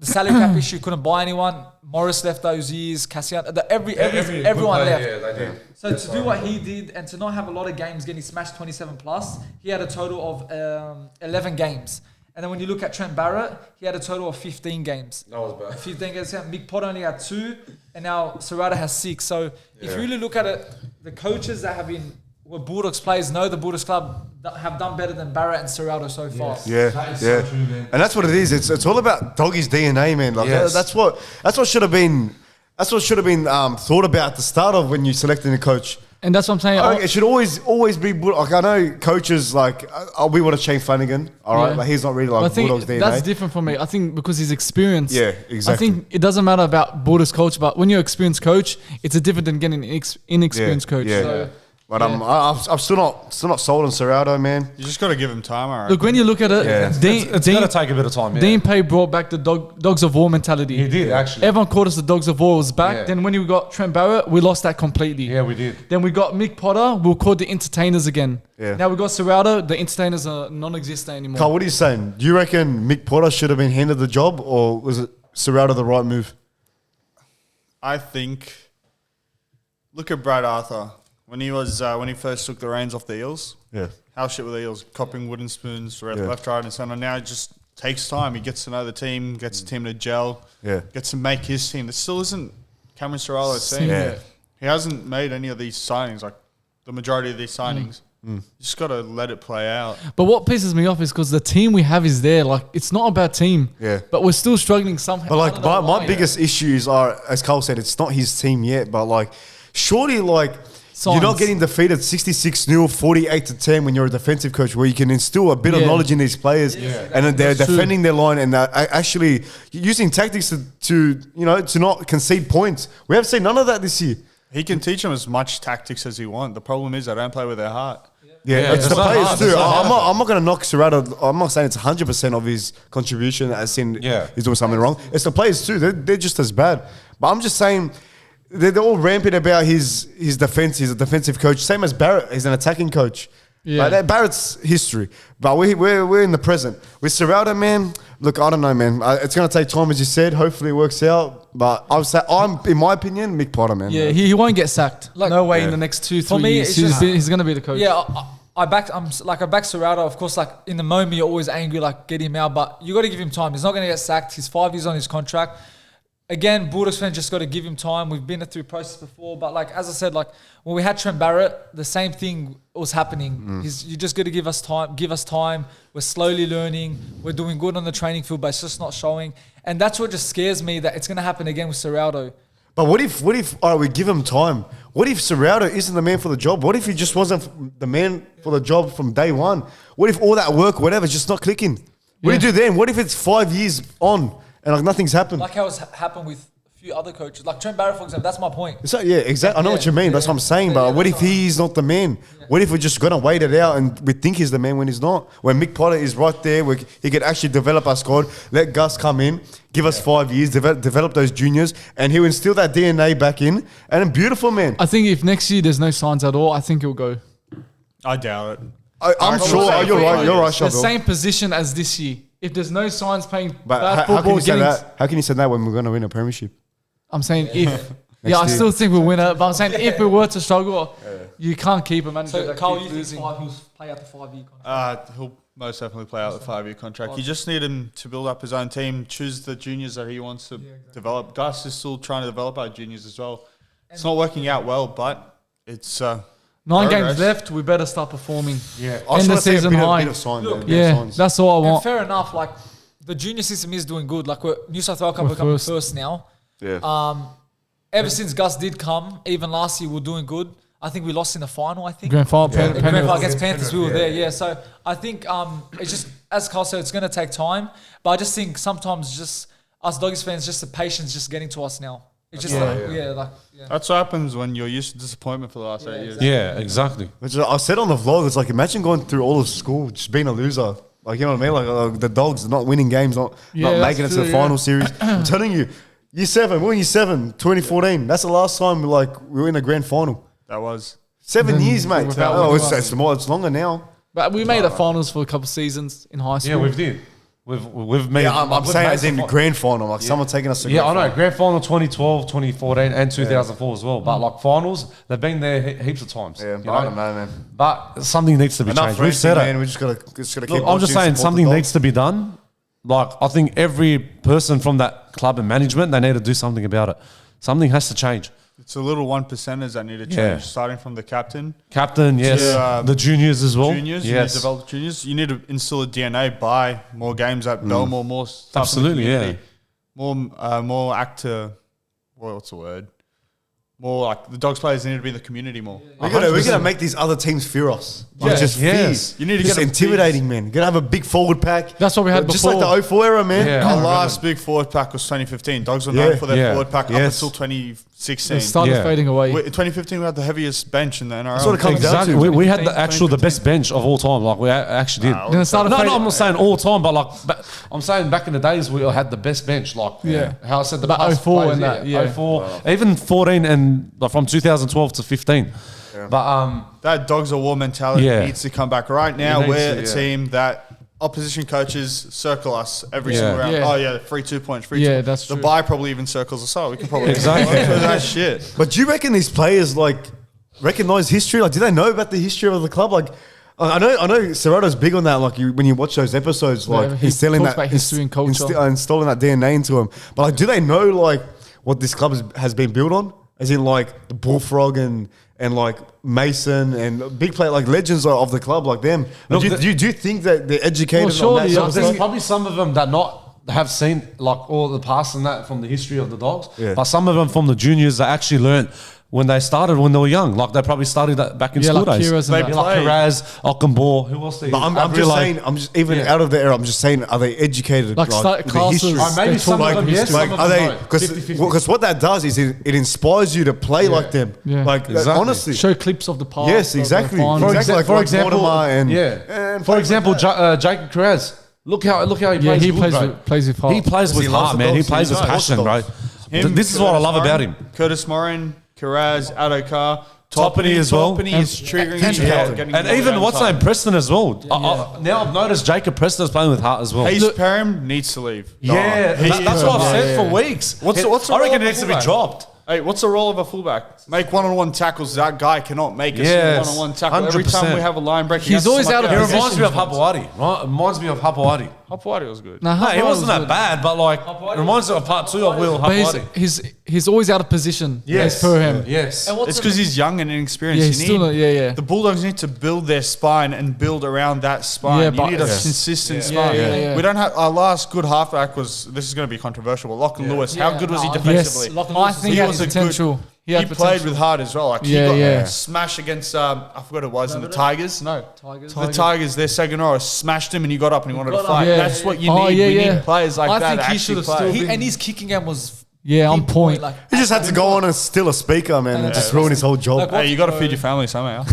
E: The salary cap issue, couldn't buy anyone. Morris left those years. Cassian, everyone left.
C: Yeah, they did.
E: So to do what he did and to not have a lot of games getting smashed 27 plus, he had a total of 11 games. And then when you look at Trent Barrett, he had a total of 15 games.
C: That was bad.
E: 15 games. Mick Potter only had 2, and now Serrata has 6. So if you really look at it, the coaches that have been Bulldogs players know the Bulldogs club have done better than Barrett and Serrata so far.
A: Yeah,
C: That is
A: yeah.
C: so true, man.
A: And that's what it is. It's all about Doggy's DNA, man. Like
C: Yes.
A: that's what should have been. That's what should have been thought about at the start of when you selected a coach.
B: And that's what I'm saying.
A: I reckon it should always be like I know coaches like we want to Shane Flanagan. All right,
B: Yeah.
A: but he's not really
B: I
A: like
B: think
A: Bulldogs DNA.
B: that's different for me. I think because he's experienced.
A: Yeah, exactly.
B: I think it doesn't matter about Bulldogs coach, but when you're an experienced coach, it's a different than getting an inexperienced coach.
A: Yeah.
B: So
A: But I'm still not sold on Serrato, man.
D: You just got to give him time, all right?
B: Look, when you look at it,
C: It's going to take a bit of time. Yeah.
B: Dean Pay brought back the dogs of war mentality.
C: He did, actually.
B: Everyone called us the dogs of war. It was back.
C: Yeah.
B: Then when we got Trent Barrett, we lost that completely.
C: Yeah, we did.
B: Then we got Mick Potter. We were called the entertainers again.
A: Yeah.
B: Now we got Serrato. The entertainers are non-existent anymore.
A: Carl, what are you saying? Do you reckon Mick Potter should have been handed the job, or was it Serrato the right move?
D: I think. Look at Brad Arthur when he first took the reins off the Eels.
A: Yeah.
D: How shit were the Eels? Copping wooden spoons left, right, and centre. Now it just takes time. He gets to know the team, gets the team to gel, gets to make his team. It still isn't Cameron Serralo's team.
A: Yeah.
D: He hasn't made any of these signings, like the majority of these signings. You just got to let it play out.
B: But what pisses me off is because the team we have is there. Like, it's not about team.
A: Yeah.
B: But we're still struggling somehow.
A: But like my biggest issues are, as Carl said, it's not his team yet, but like surely like you're not getting defeated 66-0, 48-10 when you're a defensive coach, where you can instill a bit of knowledge in these players, and then they're defending their line and they're actually using tactics to not concede points. We have seen none of that this year.
D: He can teach them as much tactics as he wants. The problem is they don't play with their heart.
A: Yeah, it's the players too. I'm not going to knock Serrato. I'm not saying it's 100% of his contribution as in he's doing something wrong. It's the players too. They're just as bad. But I'm just saying they're all rampant about his defense. He's a defensive coach. Same as Barrett. He's an attacking coach. Yeah. Like, Barrett's history. But we're in the present. With Serrato, man, look, I don't know, man. It's going to take time, as you said. Hopefully it works out. But I'm in my opinion, Mick Potter, man.
B: Yeah, he won't get sacked. Like, no way in the next 2-3 years. He's going to be the coach.
E: Yeah, I back Serrato. Of course, like in the moment, you're always angry, like get him out. But you got to give him time. He's not going to get sacked. He's 5 years on his contract. Again, Bulldogs fans just got to give him time. We've been through process before, but like as I said, like when we had Trent Barrett, the same thing was happening. You just got to give us time. Give us time. We're slowly learning. We're doing good on the training field, but it's just not showing. And that's what just scares me, that it's going to happen again with Serrato.
A: But what if all right, we give him time? What if Serrato isn't the man for the job? What if he just wasn't the man for the job from day one? What if all that work, whatever, is just not clicking? What do you do then? What if it's 5 years on and like nothing's happened?
E: Like how it's happened with a few other coaches. Like Trent Barrett, for example, that's my point.
A: So, yeah, exactly. I know what you mean. That's what I'm saying. But what if he's not the man? What if we're just going to wait it out and we think he's the man when he's not? When Mick Potter is right there, he could actually develop our squad, let Gus come in, give us 5 years, develop those juniors, and he'll instill that DNA back in. And then beautiful, man.
B: I think if next year there's no signs at all, I think he'll go.
D: I doubt it.
A: I'm sure. You're right. You're right,
B: The
A: Shabel.
B: same position as this year. If there's no signs playing
A: But
B: bad
A: how can
B: football,
A: you say that? How can you say that when we're going to win a premiership?
B: I'm saying if. I
A: year.
B: still think we'll win it. But I'm saying if we were to struggle, you can't keep a manager
E: So
B: that
E: Carl,
B: keeps
E: you think
B: losing.
E: he'll play out the 5-year contract?
D: He'll most definitely play out the 5-year contract. You just need him to build up his own team, choose the juniors that he wants to develop. Gus is still trying to develop our juniors as well. It's not working out well, but it's
B: 9
D: progress.
B: games left. We better start performing.
A: Yeah.
B: End the season high. Yeah, that's all I
E: And
B: want.
E: fair enough, like the junior system is doing good. Like New South Wales Cup are coming first now.
A: Yeah.
E: Ever since Gus did come, even last year we were doing good. I think we lost in the final, I think.
B: Grand final,
E: Grand final
B: Penrith.
E: against Panthers, we were there, yeah. So I think it's just, as Carl said, it's going to take time. But I just think sometimes just us Doggies fans, just the patience just getting to us now. It's just
D: That's what happens when you're used to disappointment for the last 8 years.
C: Yeah, exactly.
A: Which I said on the vlog, it's like, imagine going through all of school, just being a loser. Like, you know what I mean? Like the Dogs not winning games, not making it to the final series. I'm telling you, year 7, we're in year 7, 2014. That's the last time we were in a grand final.
D: That was
A: 7 years, mate.
B: without winning
A: It's longer now.
B: But we made the finals for a couple of seasons in high school.
C: Yeah, we've did. We've made.
A: Yeah, I'm
C: we've
A: saying
C: made
A: as in
C: some
A: grand final, like someone taking us to
C: Yeah,
A: grand
C: I know. Grand final 2012, 2014, and 2004 as well. But like finals, they've been there heaps of times.
A: Yeah,
C: you
A: but I don't know, man.
C: But something needs to be changed. We've
A: Enough
C: said
A: man.
C: it.
A: We just gotta keep.
C: Look, I'm just saying something needs to be done. Like I think every person from that club and management, they need to do something about it. Something has to change.
D: It's a little 1%ers that need to change, starting from the captain.
C: Captain, yes. The juniors as well.
D: Juniors,
C: yes.
D: you need to develop juniors. You need to instill a DNA by more games at Belmore, more stuff.
C: Absolutely,
D: in the community, more actor. What's the word? more like the Dogs players need to be in the community more.
A: We're gonna make these other teams fear us. Like just fear.
D: You need to
A: just
D: get
A: intimidating, man. You're gonna have a big forward pack.
B: That's what we had
A: just
B: before.
A: like the 04 era, man.
C: Yeah.
D: Our last big forward pack was 2015. Dogs were known for their forward pack up until 2016.
B: It started fading away.
D: In 2015, we had the heaviest bench in the NRL.
A: That's what it comes down
C: Exactly.
A: to.
C: We had the best bench of all time. Like we actually did.
B: Then it started
C: No,
B: fading.
C: I'm not saying all time, but like, I'm saying back in the days we had the best bench. Like, how I said the
B: About
C: past
B: 04
C: players,
B: and that, yeah.
C: 04, even 14, and like from 2012 to 15. But
D: that Dogs of War mentality needs to come back. Right now,
C: It needs
D: we're
C: to,
D: a team that opposition coaches circle us every single round.
B: Yeah.
D: Oh, yeah, free 2 points, free 2
B: Yeah,
D: points.
B: that's
D: The
B: true.
D: buy probably even circles us out. We can probably
C: Exactly.
D: that shit.
A: But do you reckon these players like recognize history? Like, do they know about the history of the club? Like, I know Serrato's big on that. Like, when you watch those episodes, like
B: he
A: he's telling
B: talks
A: that
B: about history and culture.
A: installing that DNA into them. But like, do they know like what this club has been built on? As in like the Bullfrog and like Mason and big player like legends of the club like them.
C: Look,
A: do you think that they're educated
B: Well, surely,
A: on that?
B: yeah,
A: Sort of
C: there's
A: stuff?
C: probably some of them that not have seen like all the past and that from the history of the Dogs,
A: Yeah.
C: but some of them from the juniors that actually learned when they started when they were young. Like they probably studied that back in school
B: like
C: days.
B: Kiraz and
C: Maybe
B: that.
C: like Kiraz, Ockenbaugh, who else?
A: But I'm just saying, even out of the era, I'm just saying, are they educated?
B: Like
A: with the
B: classes.
A: history?
C: Maybe
B: They
C: some
B: talk
C: of them,
B: about
C: yes,
B: history.
C: some of
A: Are
C: them
A: they?
C: no. 50-50.
A: Because what that does is it inspires you to play like them.
B: Yeah.
A: Like
C: Exactly.
A: honestly.
B: Show clips of the past.
A: Yes,
B: of the
A: exactly.
B: finals.
C: For example,
A: Mortimer and
C: for
A: players
C: example,
A: like that.
C: Jacob Kiraz. Look how he plays.
B: Yeah, he
C: good,
B: plays
C: bro.
B: plays with heart.
C: He plays with
A: he loves
C: heart,
A: the
C: man. He
A: Dogs.
C: plays
A: He
C: with
A: loves
C: passion,
A: the
C: bro.
A: Dogs.
C: This is what I love about him.
D: Curtis Morin, Kiraz, Adokar,
C: Toppany as well.
D: Toppany is triggering
B: and-
D: his health, getting
C: And
D: more
C: even
D: game
C: what's
D: time.
C: name Preston as well. Now I've noticed Jacob Preston's playing with heart as well.
D: Hayes Perham needs to leave.
C: Yeah, that's what I've said for weeks.
D: What's the
C: I reckon
D: role
C: it needs
D: of
C: to be
D: fullback?
C: dropped.
D: Hey, what's the role of a fullback? Make one-on-one tackles. That guy cannot make a single
C: Yes,
D: one-on-one tackle. Every
C: 100%.
D: time we have a line break,
B: He's always out of
C: He
B: position.
C: reminds me of Hapawadi. Right? Reminds me of Hapawadi.
D: Hapawadi was good.
B: Nah,
C: No, he
B: Hapawadi
C: wasn't
B: was
C: that
B: good.
C: bad, but like reminds me of part 2 of Will
B: But
C: Hapawadi.
B: he's always out of position.
C: Yes,
B: As per him.
C: Yes.
D: It's because he's young and inexperienced.
B: Yeah, he's still not- yeah.
D: The Bulldogs need to build their spine and build around that spine.
B: Yeah,
D: You
B: but-
D: need a
B: Yeah.
D: consistent
B: Yeah,
D: spine.
B: yeah.
D: We don't have our last good halfback was. This is going to be controversial. But Lachlan Lewis. How good was he defensively?
B: Yes, I think he had
D: was a
B: potential.
D: good.
B: He had
D: played
B: potential.
D: with heart as well. Like
B: Yeah,
D: he got
B: yeah.
D: smashed against I forgot who it was in the Tigers. No,
B: Tigers.
D: the Tigers. Their second row smashed him and he got up and he wanted to fight.
B: Yeah.
D: That's what you
B: Oh,
D: need.
B: yeah,
D: We
B: yeah.
D: need players like
B: I
D: that.
B: think
D: that
B: he
D: actually
B: should have
D: play.
B: still been-
E: And his kicking game was
B: on point.
E: Like
A: He just had to go on and steal a speaker, man, and just ruin his whole job.
E: Like,
D: Hey, you got to feed your family somehow.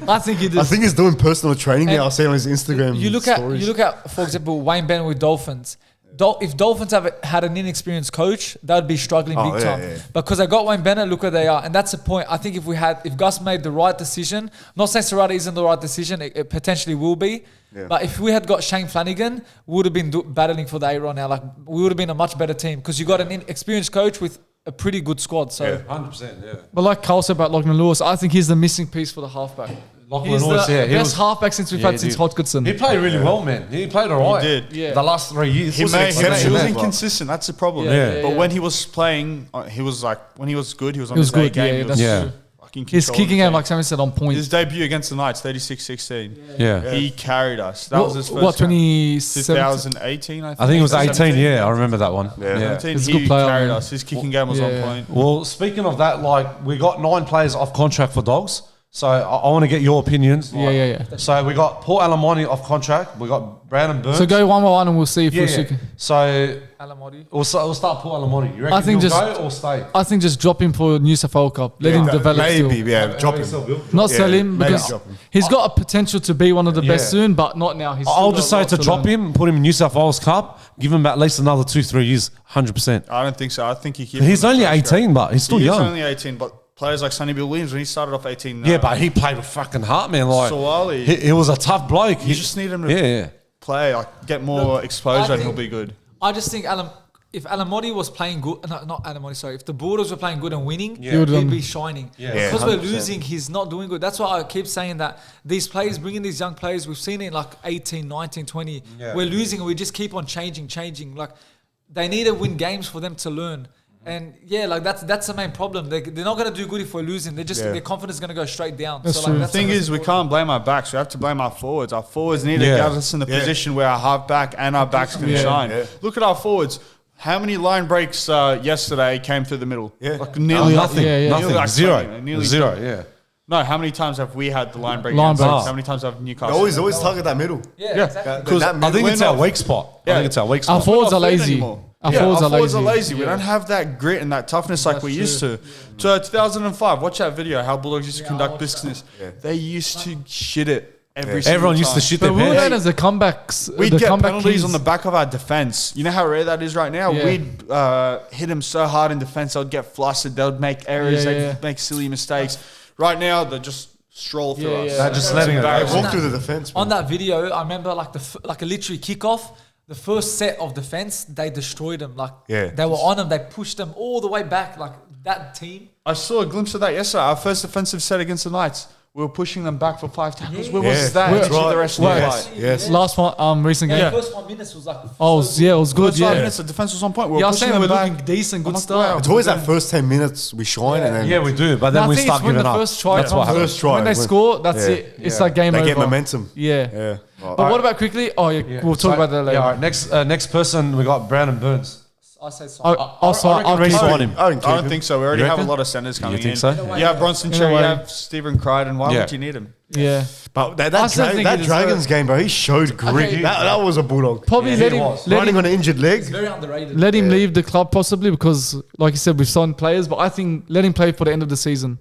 B: I think he
A: I
B: did.
A: think he's doing personal training now.
E: And
A: I see on his Instagram.
E: you look
A: stories.
E: at for example Wayne Bennett with Dolphins. If Dolphins had an inexperienced coach, that would be struggling big time.
A: Yeah.
E: Because they got Wayne Bennett, look where they are, and that's the point. I think if Gus made the right decision, I'm not saying Serrata isn't the right decision, it potentially will be.
A: Yeah.
E: But if we had got Shane Flanagan, we would have been battling for the A-Rod now. Like we would have been a much better team because you got an inexperienced coach with a pretty good squad. So
C: 100%, yeah.
B: But like Carl said about Lachlan Lewis, I think he's the missing piece for the halfback.
C: Lachlan
B: He's
C: Lewis,
B: the
C: yeah, he
B: best
C: was-
B: halfback since we've
C: Yeah,
B: had
C: he
B: since
C: did.
B: Hodgkinson.
C: He played really well, man. He played all right.
D: did.
E: Yeah.
C: The last 3 years.
D: He was inconsistent. That's the problem.
C: Yeah.
D: But when he was playing, he was like when he was good. He was on
B: He was
D: his A
B: good,
D: game.
B: yeah,
D: He was
B: that's
C: Yeah.
B: true.
D: fucking
B: His
D: controlling
B: kicking
D: the
B: game,
D: team.
B: like Sammy said, on point.
D: His debut against the Knights, 36-16.
C: Yeah.
D: He carried us. That was his first.
B: What,
D: game.
B: 2017?
D: 2018, I think.
C: I think it was 18,
D: 17.
C: yeah. I remember that one. Yeah.
D: 17,
B: He's a
D: he
B: good player,
D: carried
B: man.
D: us. His kicking game was
B: Yeah,
D: on
B: yeah.
D: point.
C: Well, speaking of that, like we got 9 players off contract for Dogs. So I want to get your opinions. Like,
B: Yeah.
C: So we got Paul Alamoni off contract. We got Brandon Burns.
B: So go one by one and we'll see if
C: Yeah,
B: we
C: yeah.
B: should.
C: So
E: Alamodi.
C: we'll start Paul Alamoni. You reckon
B: I think
C: he'll
B: just-
C: go or stay?
B: I think just drop him for New South Wales Cup. Let him develop
A: Maybe,
B: still.
A: yeah, drop him.
B: Not
A: Yeah,
B: sell him
A: maybe
B: because
A: drop him.
B: he's got a potential to be one of the best
C: Yeah.
B: soon, but not now. He's
C: I'll
B: still
C: just
B: got a
C: say
B: lot
C: to drop
B: learn.
C: him, put him in New South Wales Cup, give him at least another 2-3 years, 100%.
D: I don't think so. I think he.
C: He's only 18, but he's still
D: He's
C: young.
D: only 18, but players like Sonny Bill Williams when he started off 18.
C: Yeah, but he played with fucking heart, man. Like
D: Sawali.
C: he was a tough bloke.
D: you just need him to
C: yeah.
D: play, like get more exposure, and he'll be good.
E: I just think if Alamodi was playing good, not Alamodi, sorry, if the Bulldogs were playing good and winning,
C: Yeah.
B: He would've
E: he'd
B: done-
E: be shining.
C: Yeah.
E: Because we're
C: 100%.
E: losing, he's not doing good. That's why I keep saying that these players, bringing these young players, we've seen it in like 18, 19, 20.
C: Yeah.
E: We're losing and we just keep on changing. Like they need to win games for them to learn. And yeah, like that's the main problem. They're not going to do good if we're losing. Their confidence is going to go straight down.
B: That's
E: so
B: true.
E: like,
D: The
E: that's
D: thing
E: the
D: is, we can't blame our backs. We have to blame our forwards. Our forwards need to
C: Yeah.
D: get us in the position where our halfback and our backs can shine.
A: Yeah.
D: Look at our forwards. How many line breaks yesterday came through the middle?
A: Yeah.
D: Like nearly
C: Nothing.
B: Yeah.
C: Nothing.
D: Nearly like
C: Zero.
D: something, nearly
C: Zero.
D: something.
C: Yeah.
D: No, how many times have we had the line break?
B: Line
D: against
B: breaks.
D: us? How many times have Newcastle?
A: Always target that middle.
E: Yeah, exactly.
D: Because
A: That
C: I
A: middle-
C: think it's
D: We're
C: our
D: not-
C: weak spot. I
D: Yeah.
C: think it's our weak
B: Our
C: spot.
B: forwards are
D: We're not fit
B: lazy.
D: anymore.
B: Our
D: Yeah,
B: forwards
D: our
B: are
D: forwards are
B: lazy.
D: lazy. We don't have that grit and that toughness like we used to. So 2005, watch that video, how Bulldogs used to conduct business. They used to shit it every single
C: Everyone
D: time.
C: used to shit
B: But
C: their
B: we were known
C: pants.
B: as the comebacks.
D: We'd
B: the
D: get
B: comeback
D: penalties
B: kings.
D: on the back of our defense. You know how rare that is right now?
B: Yeah.
D: We'd hit them so hard in defense, they'd get flustered, they'd make errors,
B: Yeah,
D: they'd
B: yeah.
D: make silly mistakes. Right now, they just stroll through
B: Yeah,
D: us.
B: yeah.
C: They're just letting it
A: They
C: go.
A: walk through the defense.
E: On that video, I remember like like a literary kickoff. The first set of defense, they destroyed them. Like
A: Yeah.
E: they were on them, they pushed them all the way back. Like that team.
D: I saw a glimpse of that yesterday. Our first defensive set against the Knights. We were pushing them back for 5 tackles. Where was that?
A: that's
D: Into
A: right.
D: the rest of the
A: Yes,
D: fight.
A: yes.
B: Last one, recent game.
E: The first 1 minute was like.
B: Oh,
E: so
B: yeah, it was good.
D: First 5
B: Yeah,
D: minutes, the defense was on point. We were
B: yeah. I was
D: pushing
B: saying
D: them
B: we're
D: back.
B: looking decent, good
D: I'm like,
B: start.
D: wow.
A: It's always that first 10 minutes we shine and then
C: Yeah, we do, but then
B: No, I
C: we
B: think
C: start
B: it's when
C: giving
B: the
C: up.
B: first try
C: That's what
B: comes.
C: happens.
A: First try.
B: When they score, that's
A: Yeah.
B: it. It's like game
A: they
B: over.
A: get momentum.
B: Yeah.
A: Yeah.
B: But what about quickly? Oh, yeah, we'll talk about that later.
C: Yeah, all right. Next person, we got Brandon Burns.
E: I say so.
B: I'll keep
C: resign
B: it.
C: him.
A: I don't
D: I don't think so. We already
C: You
D: have a
C: reckon?
D: lot of centers coming
C: think
D: in.
C: so?
D: You have Bronson
B: In a
D: Cherry, you
B: way.
D: have Stephen Crichton. Why
C: Yeah.
D: would you need him?
B: Yeah.
A: But that,
B: I
A: that,
B: still
A: dra-
B: think
A: that
B: it is
A: Dragons game, bro, he showed grit.
B: Okay.
A: That was a Bulldog.
B: Probably
C: Yeah,
B: let
C: he
B: him
C: was.
B: let
A: Running
B: him,
A: on an injured leg.
E: Very underrated.
B: let him leave the club possibly because, like you said, we've signed players. But I think let him play for the end of the season.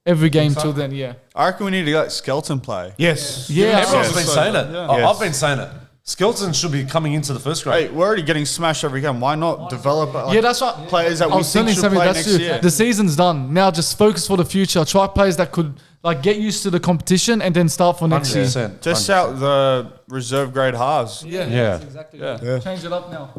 B: Every game till then, yeah.
D: I reckon we need to let Skelton play.
A: Yes.
B: Yeah.
C: Everyone's
D: Yes.
C: been saying it.
D: Yeah.
C: I've
A: Yes.
C: been saying it. Skelton should be coming into the first grade.
D: Hey, we're already getting smashed every game. Why not develop
B: Yeah, that's what
D: players that
B: I
D: we
B: was
D: think
B: telling
D: should
B: something
D: play
B: that's
D: next
B: true.
D: year?
B: The season's done. Now just focus for the future. Try players that could like get used to the competition and then start for next year.
C: 100%.
D: Test out the reserve grade halves.
B: Yeah.
C: Yeah.
E: That's exactly
D: Yeah.
E: right.
A: Yeah.
B: Change it up now.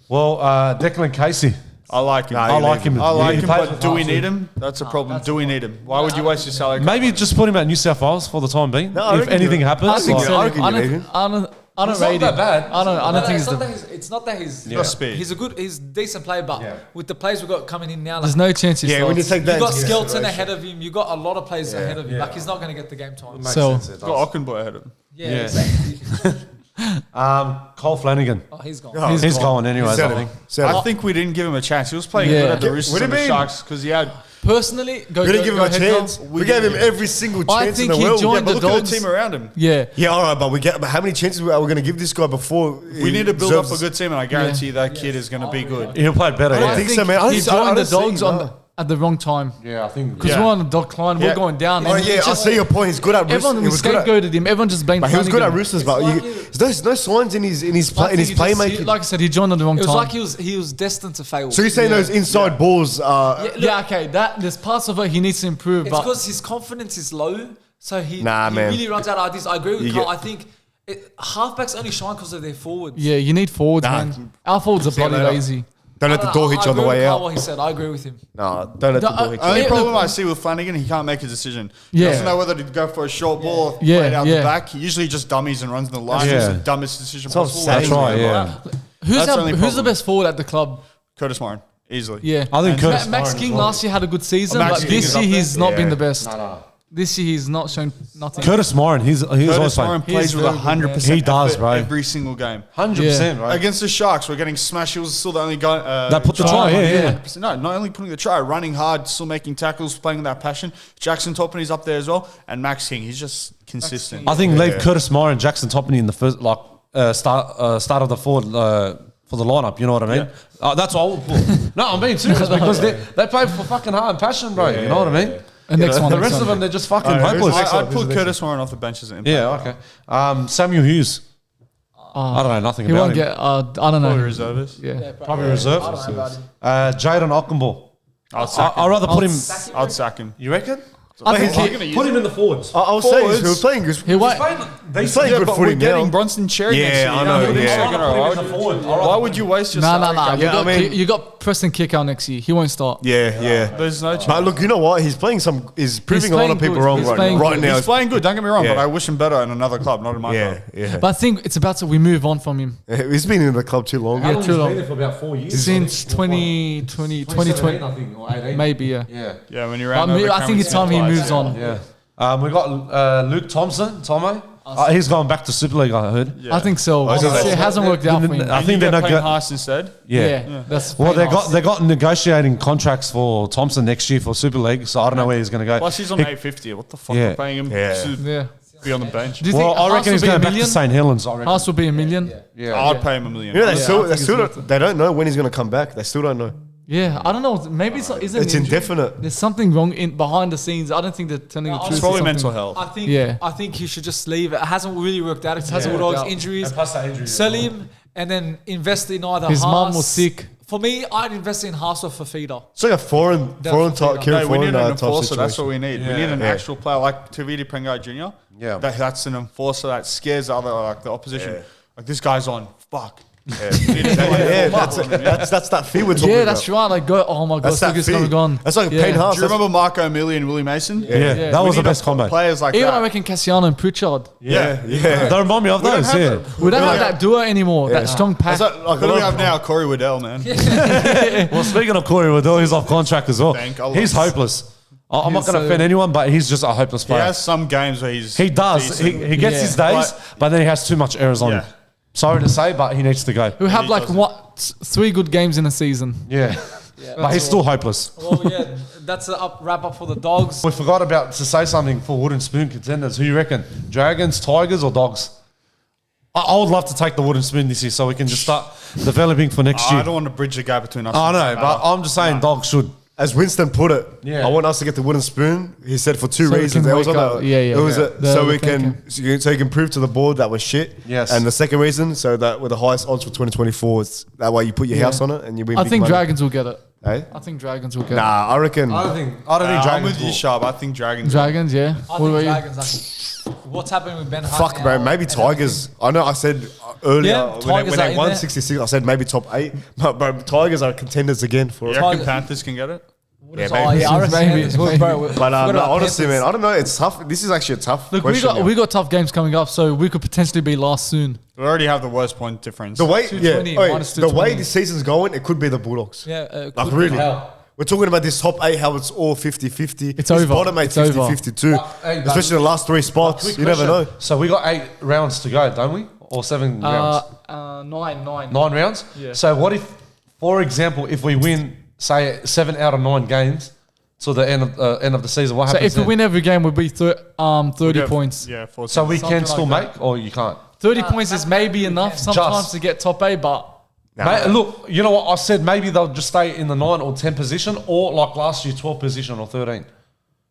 C: Well, Declan Casey.
D: I like him.
A: Nah,
C: I like him.
D: I like
C: He
D: him,
C: plays
D: but
C: with
D: do we
C: heart,
D: need
C: too.
D: him? That's a problem. Do we need him? Why would you waste your salary?
C: Maybe just put him at New South Wales for the time being.
A: No, I
C: if
A: reckon
C: anything
A: you-
C: happens,
B: I think
C: like-
B: so.
A: I reckon you need him.
B: I don't
C: He's not
B: rate
C: that
B: him.
C: bad.
B: I don't think
E: it's not that
B: he's
E: it's not that he's
C: Yeah.
D: speed.
E: he's a decent player, but
C: Yeah.
E: with the players we've got coming in now, like,
B: there's no chance he
A: Yeah, when you
B: starts.
A: take that
E: you got
A: into
E: Skelton
A: consideration.
E: ahead of him. You got a lot of players ahead of him.
C: Yeah.
E: Like he's not going to get the game time.
C: Makes
B: So-
C: sense, it does.
D: Got Ockenboy ahead of him.
E: Yeah,
C: Yeah.
E: exactly.
C: Cole Flanagan.
E: Oh, he's gone.
A: Oh,
C: He's going anyways, I
A: Settle.
C: think.
A: Settle.
D: I think we didn't give him a chance. He was playing
B: Yeah.
D: good at the
B: Yeah,
D: Roosters
A: what do
D: and
A: you
D: the
A: mean?
D: Sharks because he had.
E: Personally,
A: We didn't give him a
E: ahead,
A: chance.
E: Carl.
A: We gave him every single
B: I
A: chance in
B: think
A: the
B: he
A: world.
B: joined
D: But
B: the
D: look at
B: Dogs.
D: the team around him.
B: Yeah.
A: Yeah, all right, but how many chances are we going to give this guy before?
D: We need to build up a good team, and I guarantee that kid is going to be good.
C: He'll play better.
A: I don't
C: Yeah.
A: think so, man. I
B: he
A: don't- I
B: joined the
A: don't see,
B: Dogs
A: no.
B: at the wrong time.
C: Yeah, I think.
B: Because
D: Yeah.
B: we're on the decline, we're
D: Yeah.
B: going down.
A: Oh
B: and
A: yeah,
B: it's
A: I
B: just-
A: see your point. He's good at Roosters.
B: Everyone
A: He was good at-
B: scapegoated him. Everyone just blamed
A: But he was good at
B: Flanagan.
A: Roosters, but
E: like
A: there's no signs in his
B: I think he just-
A: playmaking.
B: Like I said, he joined at the wrong
E: It was
B: time.
E: like he was destined to fail.
A: So you're saying those inside balls are?
B: yeah, okay. There's parts of it he needs to improve,
E: It's
B: but
E: because his confidence is low, so he
A: Nah, man.
E: really runs out of ideas. I agree with
A: You
E: Carl.
A: get-
E: I think halfbacks only shine because of their forwards.
B: yeah, you need forwards,
A: Nah.
B: man. Our forwards are bloody
A: later.
B: lazy.
A: Don't let the door hit you on the
E: I agree
A: way
E: with Carl
A: out.
E: what he said. I agree with him.
A: No, don't let the
B: No,
A: door hit you.
D: Only
B: Yeah,
D: problem
B: look-
D: I see with Flanagan, he can't make a decision. He
B: Yeah.
D: doesn't know whether to go for a short ball or
B: Yeah,
D: play it out
B: yeah.
D: the back. He usually just dummies and runs in the line.
C: Yeah.
D: It's the dumbest decision
A: what I'm
D: possible.
A: saying,
C: That's right. Yeah.
B: Who's
D: That's the only
B: who's the
D: problem.
B: best forward at the club?
D: Curtis Moran, easily.
B: Yeah,
C: I think Curtis
B: Max
C: Moran
B: King
C: as well.
B: last year had a good season,
D: Max
B: but
D: King
B: this
D: is
B: year
D: up there?
B: he's not been
A: Yeah.
B: the best. This year he's not shown nothing.
C: Curtis Moran, he's always
D: Curtis
C: playing.
D: Moran
B: He's
D: plays with
B: very good,
D: 100%
C: He does,
D: effort
C: bro.
D: every single game.
C: 100%, right?
D: Against the Sharks, we're getting smashed. He was still the only guy.
C: That put the try, yeah.
D: No, not only putting the try, running hard, still making tackles, playing with that passion. Jackson Toppany's up there as well. And Max King, he's just consistent.
C: I think leave Curtis Moran, Jackson Toppany in the first start of the forward for the lineup. You know what I mean? That's all. No, I'm being serious because they play for fucking heart and passion, bro. You know what I mean?
B: And next one,
C: The
B: next
C: rest of
B: one.
C: them, they're just fucking
A: Alright, who's
C: hopeless.
A: next one?
D: I'd put Curtis Moran off the bench as an impact.
C: Yeah, okay. Samuel Hughes. I don't know nothing
B: He
C: about
B: won't
C: him.
B: get. I don't
D: Probably
B: know.
D: reservist.
B: Yeah.
C: Probably reserve.
E: I don't know about him.
C: Jaden Ockenball.
D: I'd sack him.
C: I'd rather put him.
D: I'd sack him.
C: You reckon?
B: I think
A: he's-
B: he,
C: Put him in the forwards.
A: I was saying
D: Forwards.
A: he was playing good.
B: he won't.
A: He's playing good
D: but
A: footy
D: we're getting
A: now.
D: Bronson Cherry
A: Yeah,
D: next year.
A: I
D: You
A: know,
D: put him
A: yeah.
D: second row. Why would you waste your
B: No,
D: salary cap?
B: You
A: Yeah,
B: got
A: I mean-
B: you got Preston Kickout next year. He won't start.
A: Yeah.
D: There's no chance.
A: But look, you know what? He's playing some. He's proving a lot of
B: playing
A: people
B: good.
A: wrong
B: He's
A: right
B: playing
A: now. Right
B: good.
A: now,
D: He's playing good, don't get me wrong,
A: Yeah.
D: but I wish him better in another club, not in my club.
A: yeah.
B: But I think it's about to we move on from him
A: He's been in the club too long.
B: Yeah, too long.
C: for about 4 years.
B: since 2020, 2020,
C: I think, or 18.
B: maybe. Yeah.
C: Yeah.
D: Yeah, when you're
B: I,
D: out.
B: mean, I think it's time he moves on.
C: Yeah. We got Luke Thompson, Tomo. He's going back to Super League, I heard.
B: I think so. It hasn't worked out for him.
C: I think they're not
D: playing
C: good.
D: Haas instead.
C: Yeah.
B: That's
C: Well,
B: famous.
C: they got negotiating contracts for Thompson next year for Super League, so I don't know where he's going to go.
D: Plus, he's on 850. What the fuck?
C: Yeah.
D: We're paying him to be on the bench.
B: Do you
C: Well,
B: think
C: I reckon
B: Haas
C: he's
B: will be
C: going
B: a
C: back to
B: million?
C: St. Helens. I reckon.
B: Haas will be a million.
D: I'd pay him $1 million.
A: You know,
B: I think
A: they don't know when he's going to come back. They still don't know.
B: Yeah, I don't know. Maybe it's not. Isn't
A: It's
B: injury?
A: indefinite.
B: There's something wrong behind the scenes. I don't think they're telling the
E: No,
B: truth.
D: It's probably
B: or something.
D: mental health.
E: I think he should just leave. It hasn't really worked out. It hasn't
B: worked
E: Bulldogs
B: out.
E: injuries.
C: And plus that injury as
E: Sell
C: well.
E: him and then invest in either
B: His
E: Haas.
B: mum was sick.
E: For me, I'd invest in Haas or Fafita.
A: It's like a foreign type, Kieran
D: No, we need
A: foreign
D: an
A: type
D: enforcer. That's what
A: situation.
D: we need. We
C: Yeah.
D: need an actual player like Taviti Prengai Jr.
C: Yeah.
D: That's an enforcer that scares the opposition.
A: Yeah.
D: Like this guy's on. Fuck.
A: That's that fear we're talking
B: Yeah,
A: about.
B: that's right. Like, go. Oh my God,
A: That's that
B: Stiggers
A: fear.
B: gonna gone.
A: That's like
B: Yeah.
A: Payne Haas.
D: Do you remember Marco Amelia and Willie Mason?
C: Yeah, that was the best combo.
D: Players like
B: Even I
D: that.
B: reckon Cassiano and Pritchard.
A: Yeah.
C: They remind me of those, yeah.
B: We don't have that duo anymore. That strong pack.
A: It's like
D: Who do we have now? Corey Waddell, man.
C: Well, speaking of Corey Waddell, he's off contract as well.
D: Thank Allah.
C: He's hopeless. I'm not
B: He's
C: going to offend anyone, but he's just a hopeless
D: He
C: player.
D: has some games where he's
C: He does.
D: decent.
C: He gets his days, but then he has too much errors on him.
D: Yeah.
C: Sorry to say, but he needs to go.
B: Who have like what 3 good games in a season.
C: Yeah. But he's still hopeless.
E: Well, yeah, that's a wrap up for the Dogs.
C: We forgot about to say something for Wooden Spoon contenders. Who you reckon? Dragons, Tigers, or Dogs? I would love to take the Wooden Spoon this year so we can just start developing for next year.
D: I don't want to bridge the gap between us.
C: I
D: and
C: know, but I'm just saying Dogs should.
A: As Winston put it,
C: Yeah.
A: I want us to get the wooden spoon. He said for two
B: So we
A: reasons.
B: can
A: It was
B: wake
A: on
B: up.
A: the-
B: Yeah, yeah.
A: It was
B: Yeah.
A: so
B: The
A: we can so you can prove to the board that was shit.
C: Yes.
A: And the second reason, so that with the highest odds for 2024, it's that way you put your house on it and you win.
B: I
A: big
B: think
A: money.
B: Dragons will get it.
A: Eh?
B: I think Dragons will get
A: Nah, I reckon.
C: I don't think
D: I'm
C: Dragons
D: with you,
C: will.
D: Sharp. I think Dragons.
B: it. Dragons, yeah.
E: I
B: What
E: think
B: about you?
E: Dragons. Like, what's happening with Ben Hunt?
A: Fuck, bro.
E: now?
A: Maybe
E: And
A: Tigers. I know I said earlier
E: Yeah,
A: when
E: Tigers
A: they
E: are in
A: won
E: there.
A: 66, I said maybe top 8. But Tigers are contenders again for
D: You
A: it.
D: reckon Panthers can get it?
A: Yeah,
E: Oh, yeah, I reckon
B: Maybe,
E: it's good,
B: maybe.
E: bro.
A: But
E: Forgot
A: no,
E: about
A: honestly,
E: Panthers.
A: man, I don't know. It's tough. This is actually a tough
B: Look, we
A: question.
B: got tough games coming up, so we could potentially be last soon.
D: We already have the worst point difference.
A: the way,
B: 220, minus
A: the way
B: 220.
A: this season's going, it could be the Bulldogs.
E: Yeah,
A: Like
E: could
A: really.
E: be.
A: We're talking about this top 8, how it's all 50-50.
B: It's
A: This
B: over.
A: bottom 8,
B: It's over.
A: 50-52.
C: Hey,
A: Especially the last 3 spots.
C: Quick
A: You never know.
C: question. So we got 8 rounds to go, don't we? Or 7 rounds?
B: 9.
C: 9 rounds?
B: Yeah.
C: So what if, for example, if we win, say, 7 out of 9 games till the end of the season, what
B: So
C: happens
B: if we
C: then?
B: win every game, we'll be 30
D: Yeah,
B: points.
D: Yeah, 14.
C: So we
B: something
C: can still
B: like
C: make, or you can't?
B: 30 points is maybe enough sometimes
C: Just.
B: to get top 8, but
C: Mate, look, you know what? I said maybe they'll just stay in the 9 or 10 position, or like last year, 12 position or 13.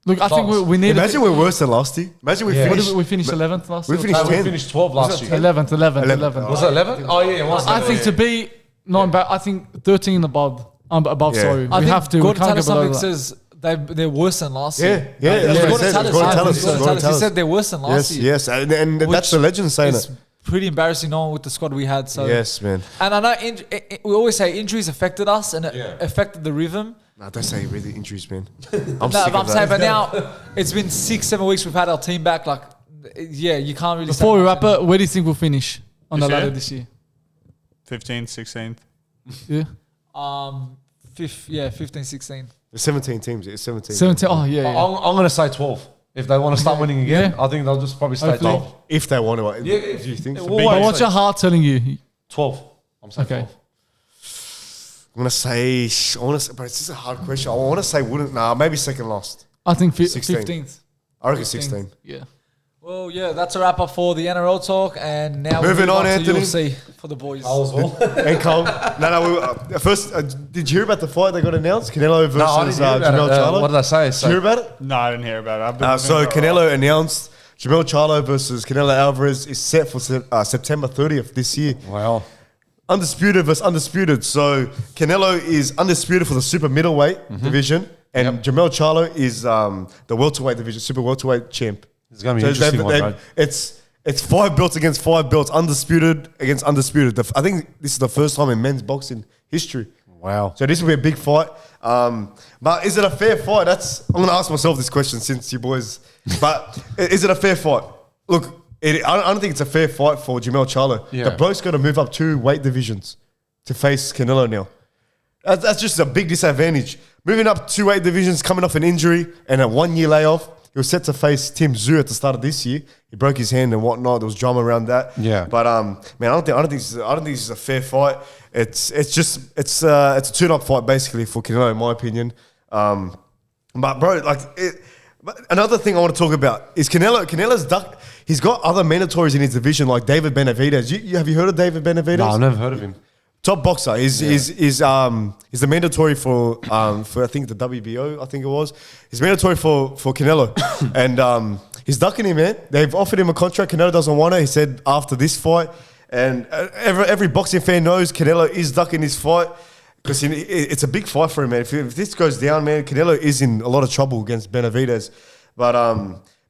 B: look, I think we need
A: Imagine we're worse than last year. Imagine we
C: Yeah.
B: What
A: finished.
B: did we finished 11th last
A: We
B: year?
A: finished
C: No, we
A: 10.
C: finished 12 last year.
B: 11th.
C: Was it 11? Oh, yeah, it was.
B: I think to be not bad, I think 13 above.
A: Yeah.
B: Sorry.
E: I
B: we
E: think
B: have to. We
E: Gordon
B: can't
E: Tallis
B: go below
E: something
B: that.
E: says they're worse than last
A: Yeah,
E: year.
A: yeah, that's what he
E: Gordon
A: said.
E: Tallis,
A: Gordon
E: I
A: Tallis,
E: think
A: Gordon
E: Tallis, he
A: Tallis.
E: said they're worse than last
A: Yes,
E: year.
A: yes. And that's
E: Which
A: the legend saying
E: It's
A: it.
E: pretty embarrassing knowing with the squad we had. So
A: Yes, man.
E: And I know we always say injuries affected us and it
C: Yeah.
E: affected the rhythm.
A: Nah, don't say really injuries, man. I'm
E: No,
A: sick
E: but I'm
A: of
E: saying,
A: that.
E: but now it's been 6-7 weeks. We've had our team back. Like, yeah, you can't really.
B: Before
E: say
B: we
E: much.
B: wrap it, where do you think we'll finish on the
D: This year?
B: ladder this year?
D: 15th, 16th.
B: Yeah,
E: 15, 16.
A: There's 17 teams. It's 17.
B: 17. Oh yeah, yeah.
C: I'm going to say 12. If they want to start winning again,
B: Yeah.
C: I think they'll just probably stay
B: Hopefully.
C: 12.
A: If they want to.
C: Yeah,
A: Do you think?
C: well,
A: So big-
C: wait.
B: But what's your heart telling you?
C: 12. I'm saying
B: Okay.
C: 12.
A: I'm going to say, but it's just a hard question. I want to say wouldn't. Nah, maybe second last.
B: I think
A: 16.
B: 15th.
A: I reckon 16.
B: Yeah.
E: Well, yeah, that's a wrap up for the NRL talk, and now
A: Moving
E: we'll
A: on,
E: to
A: Anthony.
E: UFC for the boys.
C: I was well.
A: And Cole. First, did you hear about the fight that got announced? Canelo versus
C: No, I didn't hear about
A: Jermell
C: it.
A: Charlo?
C: What did I say?
A: Did you hear about it?
D: No, I didn't hear about it. I've been
A: So Canelo announced Jermell Charlo versus Canelo Alverez is set for September 30th this year.
C: Wow.
A: Undisputed versus undisputed. So Canelo is undisputed for the super middleweight division, and Jermell Charlo is the welterweight division, super welterweight champ.
C: It's going to be interesting one, bro.
A: It's 5 belts against 5 belts, undisputed against undisputed. I think this is the first time in men's boxing history.
C: Wow.
A: So this will be a big fight. But is it a fair fight? I'm going to ask myself this question since you boys. But is it a fair fight? Look, I don't think it's a fair fight for Jermell Charlo.
C: Yeah.
A: The bloke's got to move up 2 weight divisions to face Canelo now. That's just a big disadvantage. Moving up 2 weight divisions, coming off an injury and a 1-year layoff he was set to face Tim Tszyu at the start of this year. He broke his hand and whatnot. There was drama around that.
C: Yeah.
A: But man, I don't think this is a fair fight. It's a tune-up fight basically for Canelo, in my opinion. But bro, but another thing I want to talk about is Canelo's duck. He's got other mandatories in his division like David Benavidez. Have you heard of David Benavidez?
C: No, I've never heard of him.
A: Top boxer. He's the mandatory for I think the WBO, I think it was. He's mandatory for Canelo. And he's ducking him, man. They've offered him a contract. Canelo doesn't want it. He said after this fight. And every boxing fan knows Canelo is ducking this fight because it's a big fight for him, man. If this goes down, man, Canelo is in a lot of trouble against Benavidez. But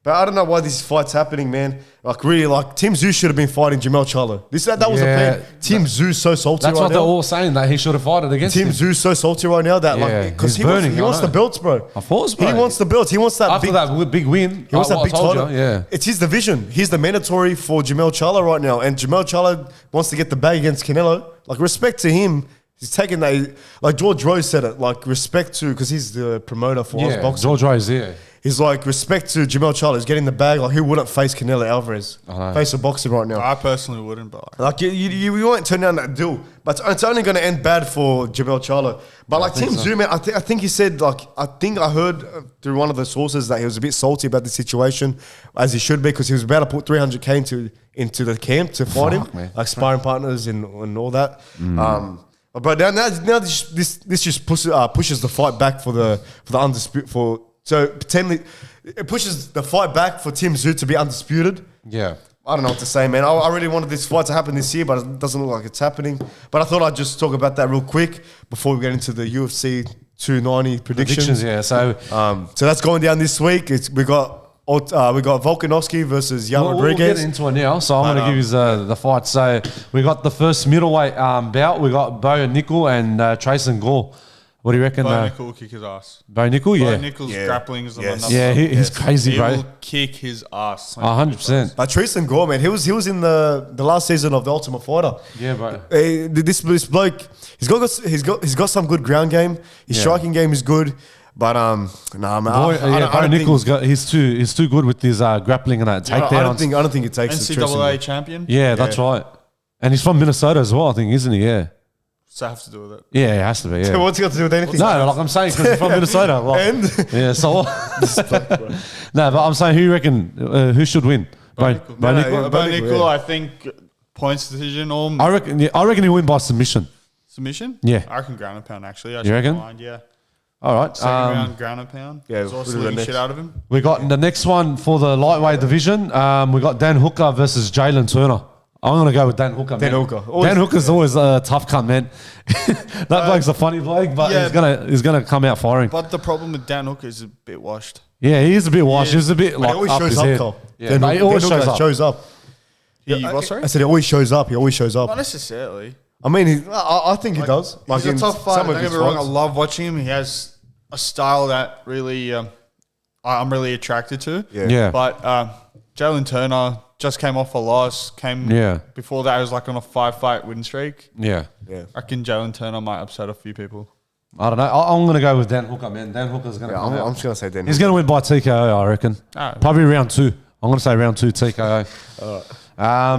A: I don't know why this fight's happening, man. Like Tim Tszyu should have been fighting Jermell Charlo. That was a plan. Tim Tszyu's so salty
C: That's
A: right
C: what
A: now.
C: they're all saying, that he should have fought it against
A: Tim
C: him.
A: Tszyu's so salty right now that because he wants the belts, bro.
C: Of course, bro.
A: He wants the belts. He wants that
C: After that big win.
A: He wants that big title.
C: Yeah.
A: It's his division. He's the mandatory for Jermell Charlo right now, and Jermell Charlo wants to get the bag against Canelo. Like, respect to him. He's taking that. Like George Rose said it. Like, respect to, because he's the promoter for Oz Boxing.
C: George Rose, yeah.
A: He's like, respect to Jermell Charlo. He's getting the bag. Like, who wouldn't face Canelo Alverez? Face a boxer right now.
D: I personally wouldn't, but
A: like you won't turn down that deal. But it's only going to end bad for Jermell Charlo. But like Tim Tszyu, man, I think he said, like, I think I heard through one of the sources that he was a bit salty about the situation, as he should be, because he was about to put 300K into the camp to fight him,
C: man.
A: like sparring partners and all that. But now this just pushes the fight back for the undisputed So potentially, it pushes the fight back for Tim Tszyu to be undisputed.
C: Yeah.
A: I don't know what to say, man. I really wanted this fight to happen this year, but it doesn't look like it's happening. But I thought I'd just talk about that real quick before we get into the UFC 290 predictions.
C: Yeah. So
A: that's going down this week. We got Volkanovski versus Jan Rodriguez.
C: We'll get into it now. So I'm going to give you the fight. So we got the first middleweight bout. We got Bo Nickel and Trayson Gore. What do you reckon?
D: Bo Nickel will kick his ass.
C: Bo Nickel, yeah.
D: Bo Nickel's grappling is
A: Yes.
C: He's crazy,
D: he
C: bro.
D: will kick his ass.
C: 100%.
A: But Trayson Gore, man, he was in the last season of The Ultimate Fighter.
C: Yeah, bro.
A: This bloke, he's got some good ground game. His striking game is good. But nah, man.
C: Bo Nickel's he's too good with his grappling and that takedowns.
A: I don't think it takes
D: NCAA champion.
C: Yeah, that's right. And he's from Minnesota as well, I think, isn't he? Yeah.
D: So I have to do with it.
C: Yeah, it has to be. Yeah.
A: So what's he got to do with anything?
C: No, like I'm saying, because he's from Minnesota. Like, yeah, so no, but I'm saying, who you reckon? Who should win? Bo Nickel.
D: Bo Nickel, I think points decision or
C: I reckon he'll win by submission.
D: Submission.
C: Yeah,
D: I reckon ground and pound actually.
C: You reckon?
D: Yeah.
C: All right.
D: Second round ground and pound.
A: Yeah,
D: He's also leaving shit out of him.
C: We got the next one for the lightweight division. We got Dan Hooker versus Jalen Turner. I'm going to go with Dan Hooker, man. Dan Hooker's always a tough cunt, man. That bloke's a funny bloke, but he's gonna come out firing.
D: But the problem with Dan Hooker is a bit washed.
C: Yeah, he is a bit washed. He's a bit like
A: always
C: up
A: shows
C: his
A: up,
C: head.
A: Carl.
C: Yeah, he always shows up.
D: What, sorry?
A: I said he always shows up. He always shows up.
D: Not necessarily.
A: I mean, I think he does. Like
D: He's a tough fighter. Don't get me wrong. I
A: fights.
D: love watching him. He has a style that really I'm really attracted to.
C: Yeah.
D: But Jalen Turner just came off a loss. Before that, he was like on a 5-fight win streak.
C: Yeah.
D: I reckon Jalen Turner might upset a few people.
C: I don't know. I'm going to go with Dan Hooker, man. Dan Hooker's going to come out.
A: I'm just going to say Dan.
C: He's going to win by TKO, I reckon. Probably round 2. I'm going to say round 2 TKO.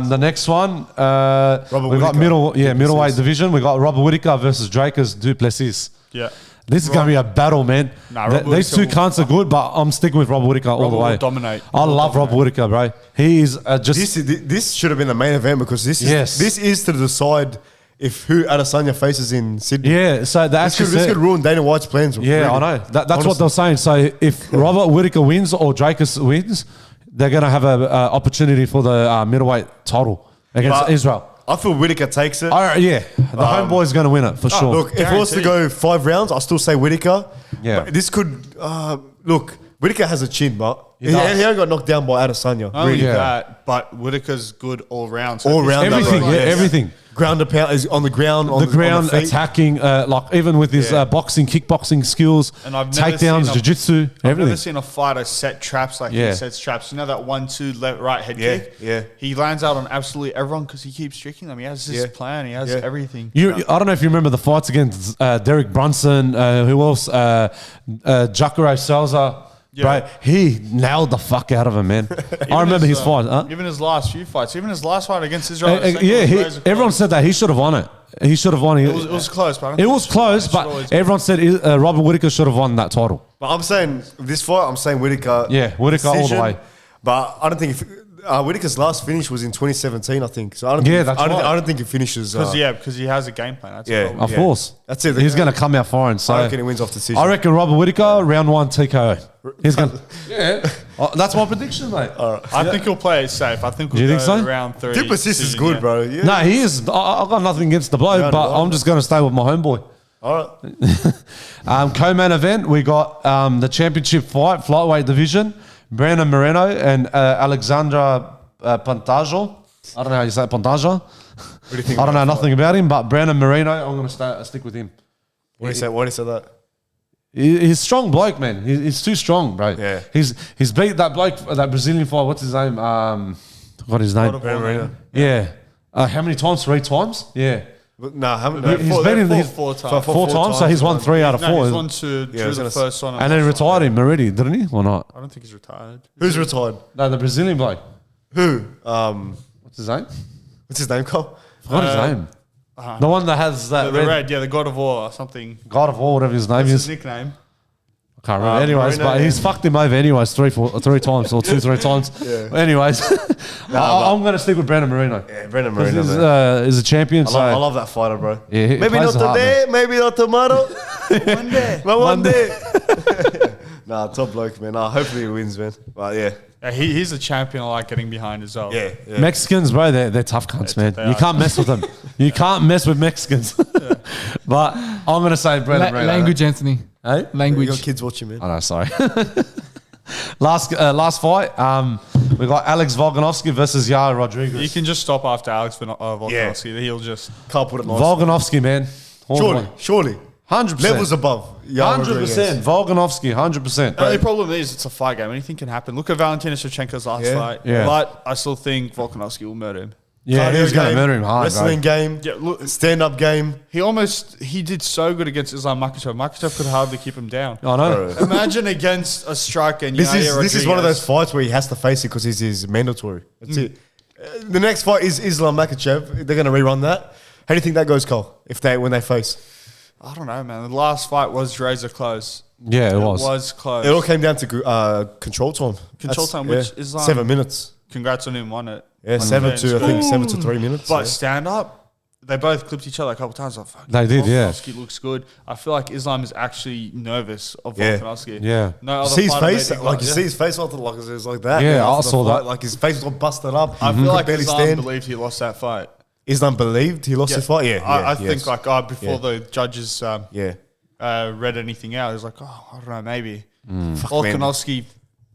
C: The next one, we got middleweight division. We got Robert Whittaker versus Dracus du Plessis.
D: Yeah.
C: This is going to be a battle, man. These two cunts are good, but I'm sticking with Robert Whittaker all the way.
D: Dominate.
C: I love Robert Whittaker, bro. He is just...
A: This should have been the main event because this is to decide who Adesanya faces in Sydney.
C: Yeah, so this
A: could ruin Dana White's plans.
C: Yeah, I know. That's what they're saying. So if Robert Whittaker wins or Dracus wins, they're going to have an opportunity for the middleweight title against Israel.
A: I feel Whittaker takes it.
C: The homeboy's going to win it for sure.
A: Look, if it was to go 5 rounds, I'll still say Whittaker.
C: Yeah.
A: But this could... look, Whittaker has a chin, but he only got knocked down by Adesanya.
D: Not only that, but Whittaker's good all round. So
C: Everything.
A: Ground to pound is on the ground.
C: On the ground, attacking, like even with his boxing, kickboxing skills,
D: and I've never
C: takedowns, jiu-jitsu, everything.
D: I've never seen a fighter set traps like he sets traps. You know that 1-2 left, right head kick?
A: Yeah.
D: He lands out on absolutely everyone because he keeps tricking them. He has his plan. He has everything.
C: I don't know if you remember the fights against Derek Brunson, who else? Jacare Souza. Bro, he nailed the fuck out of him, man. I remember his fight. Huh?
D: Even his last few fights, even his last fight against Israel.
C: Everyone said that he should have won it. He should have won it.
D: It was close, but
C: it was close, but everyone said Robert Whittaker should have won that title.
A: But I'm saying this fight, I'm saying Whittaker.
C: Yeah, Whittaker all the way.
A: But I don't think Whittaker's last finish was in 2017, I think. So I don't. I don't think he finishes.
D: Because he has a game plan. That's
C: of course.
A: That's it.
C: He's going to come out firing. So
A: I reckon he wins off decision.
C: I reckon Robert Whittaker round 1 TKO. He's going. That's my prediction, mate.
D: I think he'll play it safe. I think we'll
C: you think so?
D: round 3.
A: Du Plessis is good, bro. Yeah.
C: No, he is. I've got nothing against the bloke, but I'm just going to stay with my homeboy.
A: All right.
C: Co-main event, we got the championship fight, flyweight division. Brandon Moreno and Alexandra Pantajo. I don't know how you say it, Pantajo.
A: What do you think?
C: I don't know nothing about him, but Brandon Moreno, I'm going to stick with him.
A: Why do you say that?
C: He's a strong bloke, man. He's too strong, bro.
A: Yeah.
C: He's beat that bloke, that Brazilian fight. What's his name? What his name? Yeah. How many times? 3 times? Yeah.
A: No,
C: he's beaten him
D: 4 times.
C: 4 times, so he's won 3 out of 4.
D: He's won drew the first one.
C: And then retired him already, didn't he? Or not?
D: I don't think he's retired.
A: Who's retired?
C: No, the Brazilian bloke.
A: Who?
C: What's his name?
A: What's his name, Cole?
C: Forgot his name. The one that has that
D: the red, the God of War or something.
C: God of War, whatever his name
D: That's
C: is.
D: his nickname.
C: I can't remember. Anyways,
A: Marino,
C: but he's fucked him over anyways 3 times or 3 times. Anyways, I'm going to stick with Brandon Moreno.
A: Yeah, Brandon Moreno.
C: He's a champion.
A: I love that fighter, bro.
C: Yeah,
A: maybe not today, maybe not tomorrow.
D: One day.
A: But one day. Nah, top bloke, man. Hopefully he wins, man. But yeah.
D: He's a champion I like getting behind as well.
A: Yeah.
C: Mexicans, bro, they're tough cunts, man. You can't mess with them. You can't mess with Mexicans. But I'm going to say Brandon Moreno.
B: Language, Anthony.
C: Hey?
B: Language.
A: You got kids watching, man.
C: Oh, no, sorry. Last fight, we got Alex Volkanovski versus Yair Rodriguez.
D: You can just stop after Alex Volkanovski. Yeah. He'll just...
A: Can't put it nice.
C: Volkanovski, man.
A: Surely.
C: 100%.
A: Levels above.
C: 100%. Volkanovski, 100%.
D: The only problem is it's a fight game. Anything can happen. Look at Valentina Shevchenko's last fight.
C: Yeah.
D: But I still think Volkanovski will murder him.
C: Yeah, he's going to murder him hard,
A: wrestling game, stand-up game.
D: He did so good against Islam Makhachev. Makhachev could hardly keep him down.
C: I know.
D: Imagine against a striker. And
A: this is one of those fights where he has to face it because he's mandatory. That's it. The next fight is Islam Makhachev. They're going to rerun that. How do you think that goes, Cole? When they face?
D: I don't know, man. The last fight was razor close.
C: Yeah, it was.
D: It was close.
A: It all came down to control time.
D: Which Islam...
A: 7 minutes.
D: Congrats on him, won it.
A: Yeah, 7 to 3 minutes.
D: But stand up, they both clipped each other a couple of times.
C: They did, yeah.
D: Volkanovski looks good. I feel like Islam is actually nervous of Volkanovski.
C: Yeah.
D: No other
A: see his
D: fighter
A: face,
D: made me
A: like you see his face after like it was like that.
C: Yeah, I saw that.
A: Like his face was all busted up.
D: I feel like
A: barely
D: Islam
A: stand.
D: believed he lost that fight.
A: Islam believed he lost his fight. Yeah,
D: I think before the judges read anything out, he was like, I don't know, maybe. Volkanovski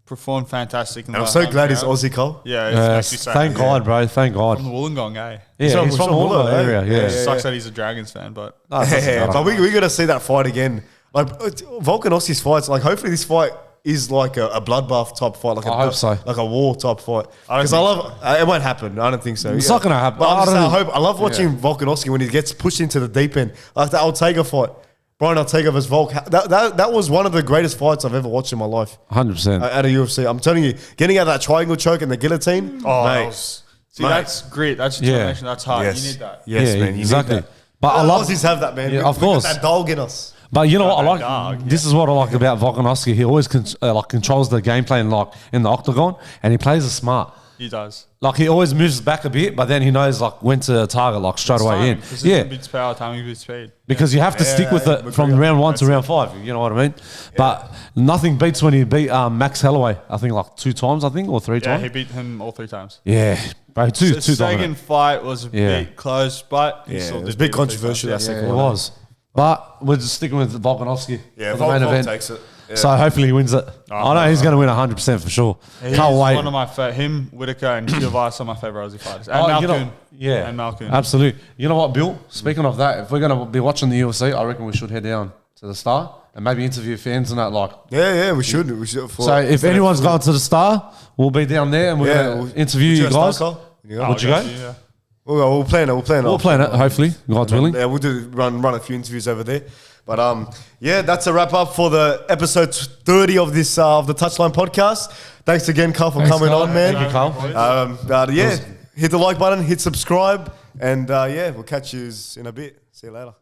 D: performed fantastic.
A: I'm so glad he's Aussie, Cole.
D: Yeah, makes me so
C: thank God, bro. Thank God.
D: From the Wollongong, eh?
C: Yeah, he's from the Wollongong area. Yeah.
D: Sucks that he's a Dragons fan, but
A: But we got to see that fight again. Like Volkanovski's fights. Like hopefully this fight is like a bloodbath type fight. Like
C: I hope so.
A: Like a war type fight. Because I love it. Won't happen. I don't think so.
C: It's not going to happen.
A: But I love watching Volkanovski when he gets pushed into the deep end, like the Ortega fight. Brian Ortega versus Volk. That was one of the greatest fights I've ever watched in my life.
C: 100%.
A: At a UFC. I'm telling you, getting out of that triangle choke and the guillotine.
D: That's grit. That's determination. That's hard.
A: Yes.
D: You need that.
A: Yes, man. You
C: exactly.
A: need that.
C: But I love
A: Aussies have that, man.
C: Yeah, of course.
A: We got that dog in us.
C: But you know what I like? This is what I like about Volkanovski. He always controls the game plan like in the octagon, and he plays it smart.
D: He does.
C: Like he always moves back a bit, but then he knows like when to target like straight away in.
D: Yeah, beats power, timing beats speed.
C: Because you have to stick with it from round 1 to round 5. You know what I mean? Yeah. But nothing beats when he beat Max Holloway. I think like 2 times, or 3 times.
D: Yeah, he beat him all 3 times.
C: Yeah, bro. Two.
D: The second fight was a bit close, but
A: it was a bit controversial. That second one.
C: It was. But we're just sticking with Volkanovski.
A: Yeah,
C: for the main event.
A: Takes it. Yeah.
C: So hopefully he wins it. I know he's going to win 100% for sure.
D: He's
C: Can't wait.
D: One of my him, Whittaker, and Kiyovas are my favorite Aussie fighters. And Malkoon. And Malkoon.
C: Absolutely. You know what, Bill? Speaking of that, if we're going to be watching the UFC, I reckon we should head down to the Star and maybe interview fans and that. Like,
A: yeah, we should.
C: So if anyone's going to the Star, we'll be down there and we're going to interview you guys.
A: Would you go?
D: Yeah.
A: We'll plan it.
C: We'll plan it, hopefully. God's willing.
A: Yeah, we'll run a few interviews over there. But yeah, that's a wrap up for the episode 30 of this of the Touchline podcast. Thanks again, Carl, for coming on, man.
C: Thank you, Carl.
A: But yeah, hit the like button, hit subscribe, and yeah, we'll catch you in a bit. See you later.